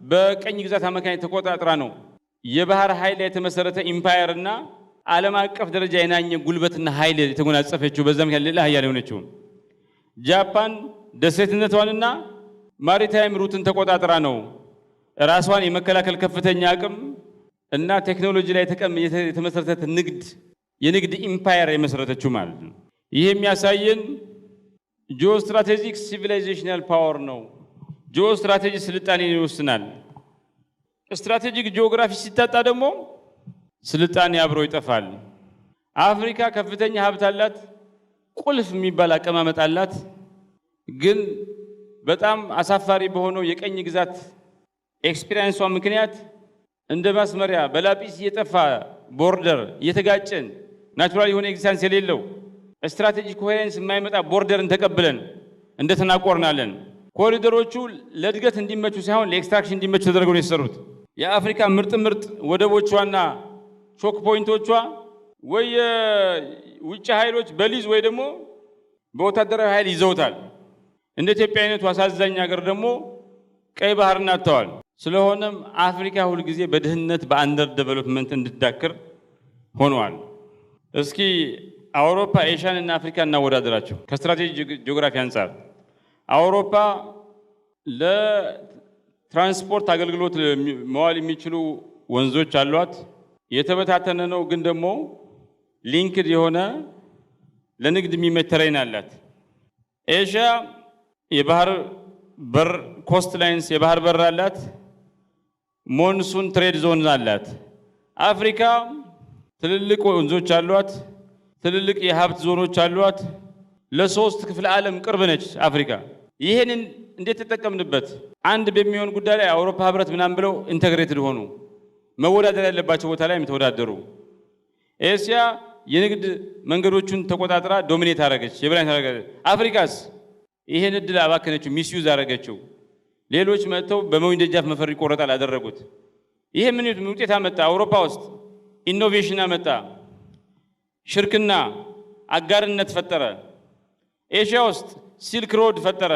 በቀኝ ግዛት አማካኝ ተቆጣጥራ ነው የባህር ኃይል የተመሰረተ ኢምፓየር እና ዓለም አቀፍ ደረጃ የናኘ ጉልበትና ኃይል የተጎናጸፈችው። በዛም ያለ ሌላ ኃያል የሆነችው ጃፓን ደሴትነቷንና ማሪታይም ሩትን ተቆጣጥራ ነው ራሷን የመከላከል ከፍተኛ አቅም እና ቴክኖሎጂ ላይ የተመሰረተ የንግድ ኢምፓየር የመሰረተችው ማለት ነው። ይሄ የሚያሳየን ጂኦስትራቴጂክ ሲቪላይዜሽናል ፓወር ነው። ጂኦስትራቴጂ ስልጣኔን ይወስናል። ስትራቴጂክ ጂኦግራፊ ሲታጣ ደግሞ ስልጣኔ አብሮ ይጠፋል። አፍሪካ ከፍተኛ ሀብት አላት፣ ቁልፍ የሚባል አቀማመጥ አላት። ግን በጣም አሳፋሪ በሆነው የቀኝ ግዛት ኤክስፒሪየንሷ ምክንያት እንደ ማስመሪያ በላጲስ እየጠፋ ቦርደር እየተጋጨን ናቹራል የሆነ ኤግዚስተንስ የሌለው ስትራቴጂክ ኮሄረንስ የማይመጣ ቦርደርን ተቀብለን እንደተናቆርናለን። ኮሪደሮቹ ለእድገት እንዲመቹ ሳይሆን ለኤክስትራክሽን እንዲመቹ ተደርገው ነው የተሰሩት። የአፍሪካ ምርጥ ወደቦቿና ቾክ ፖይንቶቿ ወይ ውጭ ኃይሎች በሊዝ ወይ ደግሞ በወታደራዊ ኃይል ይዘውታል። እንደ ኢትዮጵያ አይነቱ አሳዛኝ ሀገር ደግሞ ቀይ ባህርን አጥተዋል። ስለሆነም አፍሪካ ሁል ጊዜ በድህነት በአንደር ዴቨሎፕመንት እንድትዳክር ሆነዋል። እስኪ አውሮፓ ኤሽያን እና አፍሪካ እናወዳደራቸው ከስትራቴጂ ጂኦግራፊ አንፃር። አውሮፓ ለትራንስፖርት አገልግሎት መዋል የሚችሉ ወንዞች አሏት። የተበታተነ ነው፣ ግን ደግሞ ሊንክድ የሆነ ለንግድ የሚመች ተሬን አላት። ኤሽያ የባህር በር ኮስት ላይንስ የባህር በር አላት። ሞንሱን ትሬድ ዞን አላት። አፍሪካ ትልልቅ ወንዞች አሏት። ትልልቅ የሀብት ዞኖች አሏት። ለሶስት ክፍለ ዓለም ቅርብ ነች አፍሪካ። ይሄንን እንዴት ተጠቀምንበት? አንድ በሚሆን ጉዳይ ላይ አውሮፓ ህብረት ምናምን ብለው ኢንተግሬትድ ሆኑ። መወዳደር ያለባቸው ቦታ ላይ ተወዳደሩ። ኤስያ የንግድ መንገዶቹን ተቆጣጥራ ዶሚኔት አደረገች፣ የበላይ አደረገች። አፍሪካስ ይሄን እድል አባከነችው፣ ሚስዩዝ አደረገችው። ሌሎች መጥተው በመዊን ደጃፍ መፈር ይቆረጣል አደረጉት። ይሄ ምን ውጤት አመጣ? አውሮፓ ውስጥ ኢኖቬሽን አመጣ፣ ሽርክና አጋርነት ፈጠረ። ኤሽያ ውስጥ ሲልክ ሮድ ፈጠረ፣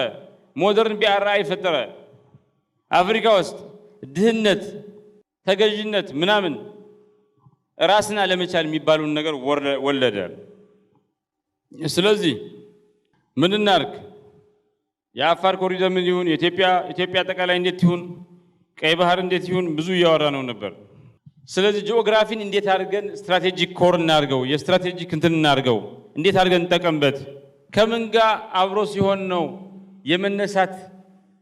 ሞደርን ቢአርአይ ፈጠረ። አፍሪካ ውስጥ ድህነት፣ ተገዥነት ምናምን ራስን አለመቻል የሚባሉን ነገር ወለደ። ስለዚህ ምን እናርግ? የአፋር ኮሪደር ምን ይሁን? ኢትዮጵያ አጠቃላይ እንዴት ይሁን? ቀይ ባህር እንዴት ይሁን? ብዙ እያወራ ነው ነበር። ስለዚህ ጂኦግራፊን እንዴት አድርገን ስትራቴጂክ ኮር እናርገው፣ የስትራቴጂክ እንትን እናርገው፣ እንዴት አድርገን እንጠቀምበት? ከምን ጋር አብሮ ሲሆን ነው የመነሳት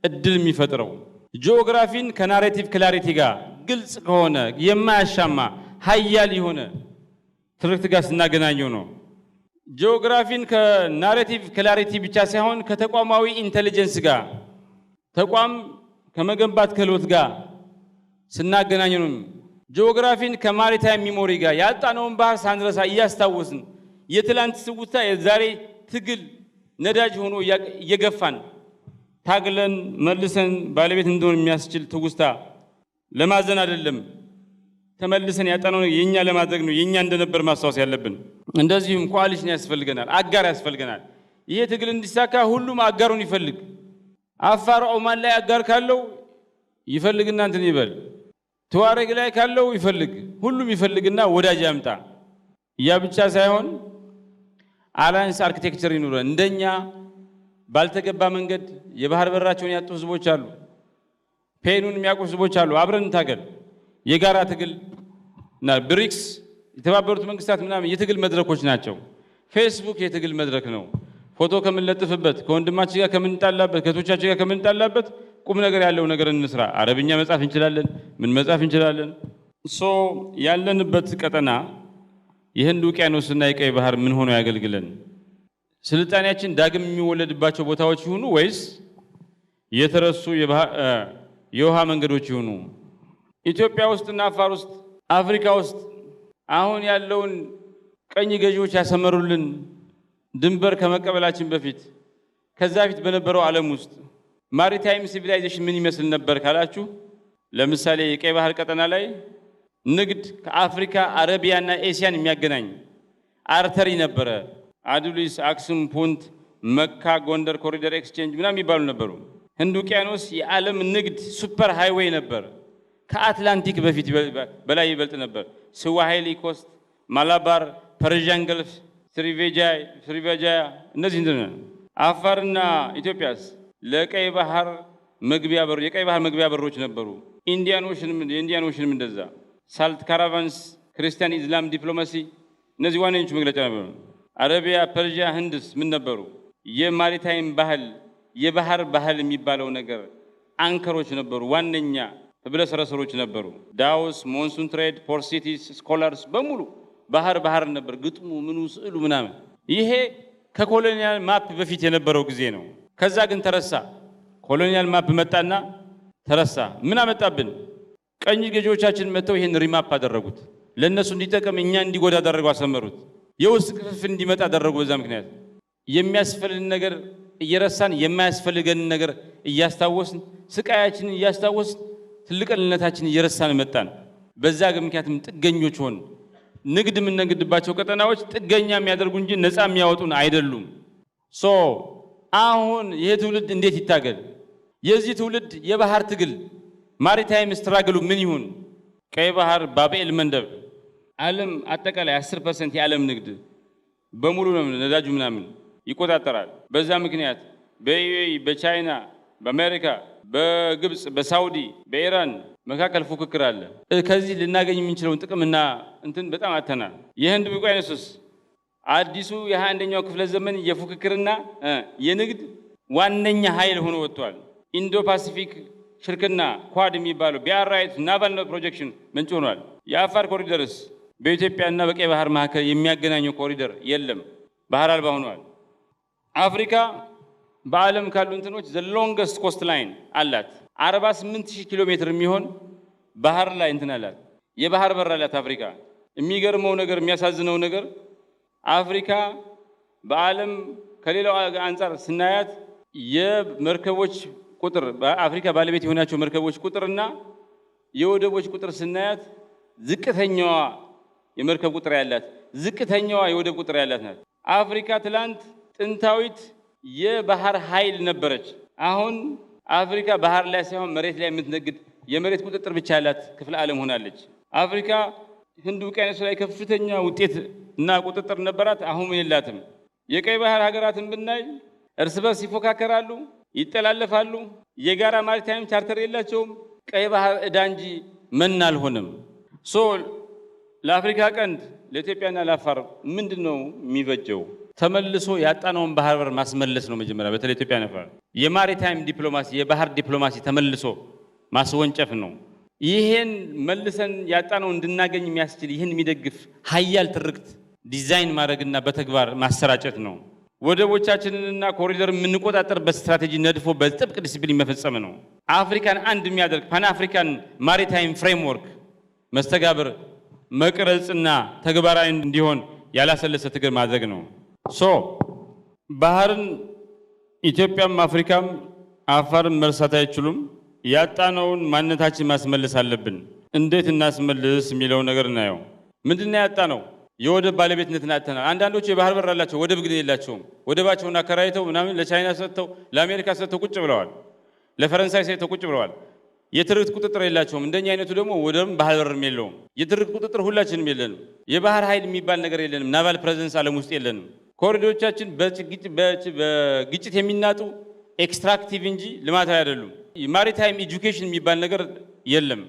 እድል የሚፈጥረው? ጂኦግራፊን ከናሬቲቭ ክላሪቲ ጋር ግልጽ ከሆነ የማያሻማ ሀያል የሆነ ትርክት ጋር ስናገናኘው ነው። ጂኦግራፊን ከናሬቲቭ ክላሪቲ ብቻ ሳይሆን ከተቋማዊ ኢንቴሊጀንስ ጋር ተቋም ከመገንባት ክህሎት ጋር ስናገናኘው ነው። ጂኦግራፊን ከማሪታይም ሚሞሪ ጋር ያጣነውን ባህር ሳንረሳ እያስታወስን የትላንት ትውስታ የዛሬ ትግል ነዳጅ ሆኖ እየገፋን ታግለን መልሰን ባለቤት እንደሆን የሚያስችል ትውስታ ለማዘን አይደለም፣ ተመልሰን ያጣነው የኛ ለማድረግ ነው። የኛ እንደነበር ማስታወስ ያለብን። እንደዚሁም ኮአሊሽን ያስፈልገናል፣ አጋር ያስፈልገናል። ይሄ ትግል እንዲሳካ ሁሉም አጋሩን ይፈልግ። አፋር ኦማን ላይ አጋር ካለው ይፈልግና እንትን ይበል፣ ተዋረግ ላይ ካለው ይፈልግ፣ ሁሉም ይፈልግና ወዳጅ ያምጣ። ያ ብቻ ሳይሆን አላያንስ አርኪቴክቸር ይኑረን። እንደኛ ባልተገባ መንገድ የባህር በራቸውን ያጡ ህዝቦች አሉ፣ ፔኑን የሚያውቁ ህዝቦች አሉ። አብረን እንታገል። የጋራ ትግል እና ብሪክስ የተባበሩት መንግስታት ምናምን የትግል መድረኮች ናቸው። ፌስቡክ የትግል መድረክ ነው። ፎቶ ከምንለጥፍበት፣ ከወንድማችን ጋር ከምንጣላበት፣ ከቶቻችን ጋር ከምንጣላበት ቁም ነገር ያለው ነገር እንስራ። አረብኛ መጻፍ እንችላለን፣ ምን መጻፍ እንችላለን። ያለንበት ቀጠና የህንድ ውቅያኖስና የቀይ ባህር ምን ሆኖ ያገልግለን? ስልጣኔያችን ዳግም የሚወለድባቸው ቦታዎች ይሁኑ ወይስ የተረሱ የውሃ መንገዶች ይሁኑ? ኢትዮጵያ ውስጥና አፋር ውስጥ አፍሪካ ውስጥ አሁን ያለውን ቀኝ ገዢዎች ያሰመሩልን ድንበር ከመቀበላችን በፊት ከዛ በፊት በነበረው ዓለም ውስጥ ማሪታይም ሲቪላይዜሽን ምን ይመስል ነበር ካላችሁ፣ ለምሳሌ የቀይ ባህር ቀጠና ላይ ንግድ ከአፍሪካ አረቢያና ኤሲያን የሚያገናኝ አርተሪ ነበረ። አዱሊስ፣ አክሱም፣ ፑንት፣ መካ፣ ጎንደር ኮሪደር ኤክስቼንጅ ምናምን የሚባሉ ነበሩ። ህንድ ውቅያኖስ የዓለም ንግድ ሱፐር ሃይዌይ ነበር። ከአትላንቲክ በፊት በላይ ይበልጥ ነበር። ስዋሂሊ ኮስት፣ ማላባር፣ ፐርዣን ገልፍ፣ ስሪቬጃያ እነዚህ እንትን። አፋርና ኢትዮጵያስ ለቀይ ባህር መግቢያ በር የቀይ ባህር መግቢያ በሮች ነበሩ። የኢንዲያን ኦሽንም እንደዛ። ሳልት ካራቫንስ፣ ክርስቲያን ኢስላም ዲፕሎማሲ እነዚህ ዋነኞቹ መግለጫ ነበሩ። አረቢያ፣ ፐርዣ፣ ህንድስ ምን ነበሩ? የማሪታይም ባህል የባህር ባህል የሚባለው ነገር አንከሮች ነበሩ። ዋነኛ ህብለ ሰረሰሮች ነበሩ። ዳውስ፣ ሞንሱን ትሬድ፣ ፖርት ሲቲስ፣ ስኮላርስ በሙሉ ባህር ነበር ግጥሙ ምኑ ስዕሉ ምናምን ይሄ ከኮሎኒያል ማፕ በፊት የነበረው ጊዜ ነው ከዛ ግን ተረሳ ኮሎኒያል ማፕ መጣና ተረሳ ምን አመጣብን ቀኝ ገዢዎቻችን መተው ይሄን ሪማፕ አደረጉት ለነሱ እንዲጠቀም እኛ እንዲጎዳ አደረጉ አሰመሩት የውስጥ ክፍፍል እንዲመጣ አደረጉ በዛ ምክንያት የሚያስፈልግ ነገር እየረሳን የማያስፈልገን ነገር እያስታወስን ስቃያችንን እያስታወስን ትልቅነታችንን እየረሳን መጣን በዛ ምክንያትም ጥገኞች ሆን ንግድ የምንነግድባቸው ቀጠናዎች ጥገኛ የሚያደርጉ እንጂ ነፃ የሚያወጡን አይደሉም ሶ አሁን ይሄ ትውልድ እንዴት ይታገል የዚህ ትውልድ የባህር ትግል ማሪታይም ስትራግሉ ምን ይሁን ቀይ ባህር ባቤል መንደብ ዓለም አጠቃላይ 10% የዓለም ንግድ በሙሉ ነው ነዳጁ ምናምን ይቆጣጠራል በዛ ምክንያት በዩኤኢ በቻይና በአሜሪካ በግብጽ በሳውዲ በኢራን መካከል ፉክክር አለ ከዚህ ልናገኝ የምንችለው ጥቅምና እንትን በጣም አተናል የህንድ ውቅያኖስስ አዲሱ የ21ኛው ክፍለ ዘመን የፉክክርና የንግድ ዋነኛ ኃይል ሆኖ ወጥቷል ኢንዶ ፓሲፊክ ሽርክና ኳድ የሚባለው ቢአርአይት ናቫል ፕሮጀክሽን ምንጭ ሆኗል የአፋር ኮሪደርስ በኢትዮጵያና በቀይ ባህር መካከል የሚያገናኘው ኮሪደር የለም ባህር አልባ ሆኗል አፍሪካ በዓለም ካሉ እንትኖች the longest coastline አላት 48000 ኪሎ ሜትር የሚሆን ባህር ላይ እንትን አላት የባህር በር አላት አፍሪካ የሚገርመው ነገር የሚያሳዝነው ነገር አፍሪካ በዓለም ከሌላው አንፃር ስናያት የመርከቦች ቁጥር በአፍሪካ ባለቤት የሆናቸው መርከቦች ቁጥርና የወደቦች ቁጥር ስናያት ዝቅተኛዋ የመርከብ ቁጥር ያላት ዝቅተኛዋ የወደብ ቁጥር ያላት ናት አፍሪካ ትላንት ጥንታዊት የባህር ኃይል ነበረች አሁን አፍሪካ ባህር ላይ ሳይሆን መሬት ላይ የምትነግድ የመሬት ቁጥጥር ብቻ ያላት ክፍለ ዓለም ሆናለች አፍሪካ ህንድ ውቅያኖስ ላይ ከፍተኛ ውጤት እና ቁጥጥር ነበራት አሁን የላትም የቀይ ባህር ሀገራትን ብናይ እርስ በርስ ይፎካከራሉ ይተላለፋሉ የጋራ ማሪታይም ቻርተር የላቸውም ቀይ ባህር እዳንጂ ምን አልሆነም ሶ ለአፍሪካ ቀንድ ለኢትዮጵያና ለአፋር ምንድነው የሚበጀው ተመልሶ ያጣነውን ባህር በር ማስመለስ ነው መጀመሪያ በተለይ ኢትዮጵያ ነፋር የማሪታይም ዲፕሎማሲ የባህር ዲፕሎማሲ ተመልሶ ማስወንጨፍ ነው ይሄን መልሰን ያጣነው እንድናገኝ የሚያስችል ይሄን የሚደግፍ ኃያል ትርክት ዲዛይን ማድረግና በተግባር ማሰራጨት ነው ወደቦቻችንንና ኮሪደር የምንቆጣጠርበት ስትራቴጂ ነድፎ በጥብቅ ዲሲፕሊን መፈጸም ነው አፍሪካን አንድ የሚያደርግ ፓን አፍሪካን ማሪታይም ፍሬምወርክ መስተጋብር መቅረጽና ተግባራዊ እንዲሆን ያላሰለሰ ትግል ማድረግ ነው ሶ ባህርን ኢትዮጵያም አፍሪካም አፋርም መርሳት አይችሉም ያጣነውን ማንነታችን ማስመለስ አለብን እንዴት እናስመልስ የሚለው ነገር እናየው ምንድነው ያጣነው የወደብ ባለቤትነትን አጥተናል አንዳንዶቹ የባህር በር አላቸው ወደብ ግን የላቸውም ወደባቸውን አከራይተው ምናምን ለቻይና ሰጥተው ለአሜሪካ ሰጥተው ቁጭ ብለዋል ለፈረንሳይ ሰጥተው ቁጭ ብለዋል የትርክት ቁጥጥር የላቸውም እንደኛ አይነቱ ደግሞ ወደብም ባህር በርም የለውም የትርክት ቁጥጥር ሁላችንም የለንም የባህር ኃይል የሚባል ነገር የለንም ናቫል ፕሬዘንስ ዓለም ውስጥ የለንም ኮሪዶሮቻችን በግጭት የሚናጡ ኤክስትራክቲቭ እንጂ ልማታዊ አይደሉም ማሪታይም ኤጁኬሽን የሚባል ነገር የለም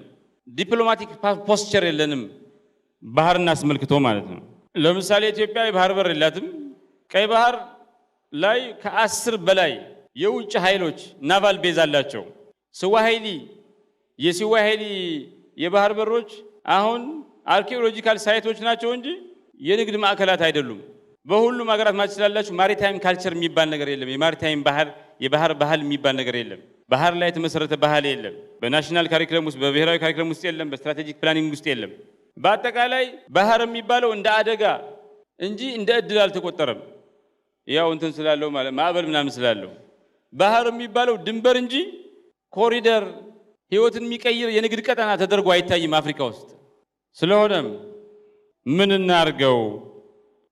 ዲፕሎማቲክ ፖስቸር የለንም ባህርና አስመልክቶ ማለት ነው ለምሳሌ ኢትዮጵያ የባህር በር የላትም ቀይ ባህር ላይ ከ10 በላይ የውጭ ኃይሎች ናቫል ቤዝ አላቸው ስዋሂሊ የስዋሂሊ የባህር በሮች አሁን አርኪኦሎጂካል ሳይቶች ናቸው እንጂ የንግድ ማዕከላት አይደሉም በሁሉም ሀገራት ማለት ስላላችሁ ማሪታይም ካልቸር የሚባል ነገር የለም የማሪታይም የባህር ባህል የሚባል ነገር የለም ባህር ላይ የተመሰረተ ባህል የለም በናሽናል ካሪኩለም ውስጥ በብሔራዊ ካሪኩለም ውስጥ የለም በስትራቴጂክ ፕላኒንግ ውስጥ የለም በአጠቃላይ ባህር የሚባለው እንደ አደጋ እንጂ እንደ እድል አልተቆጠረም ያው እንትን ስላለው ማለት ማዕበል ምናምን ስላለው ባህር የሚባለው ድንበር እንጂ ኮሪደር ህይወትን የሚቀይር የንግድ ቀጠና ተደርጎ አይታይም አፍሪካ ውስጥ ስለሆነም ምን እናርገው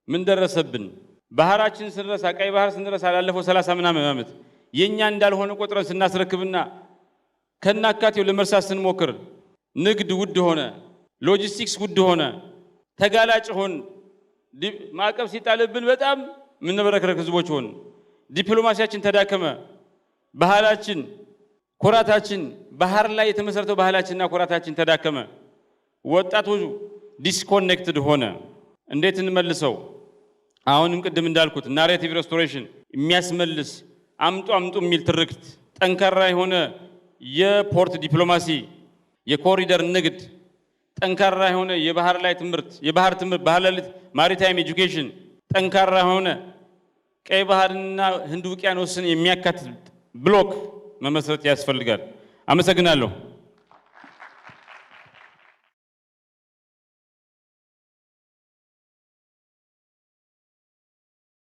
ምን ደረሰብን ባህራችን ስንረሳ ቀይ ባህር ስንረሳ ላለፈው 30 ምናምን ዓመት የኛ እንዳልሆነ ቆጥረን ስናስረክብና ከናካቴው ለመርሳት ስንሞክር ንግድ ውድ ሆነ ሎጂስቲክስ ውድ ሆነ ተጋላጭ ሆን ማዕቀብ ሲጣልብን በጣም ምንበረከረክ ህዝቦች ሆን ዲፕሎማሲያችን ተዳከመ ባህላችን ኩራታችን ባህር ላይ የተመሰረተው ባህላችንና ኩራታችን ተዳከመ ወጣቶቹ ዲስኮኔክትድ ሆነ እንዴት እንመልሰው አሁንም ቅድም እንዳልኩት ናሬቲቭ ሬስቶሬሽን የሚያስመልስ አምጡ የሚል ትርክት ጠንካራ የሆነ የፖርት ዲፕሎማሲ የኮሪደር ንግድ ጠንካራ የሆነ የባህር ላይ ትምህርት የባህር ትምህርት ባህር ማሪታይም ኤጁኬሽን ጠንካራ የሆነ ቀይ ባህርና ህንድ ውቅያኖስን የሚያካትት ብሎክ መመስረት ያስፈልጋል። አመሰግናለሁ።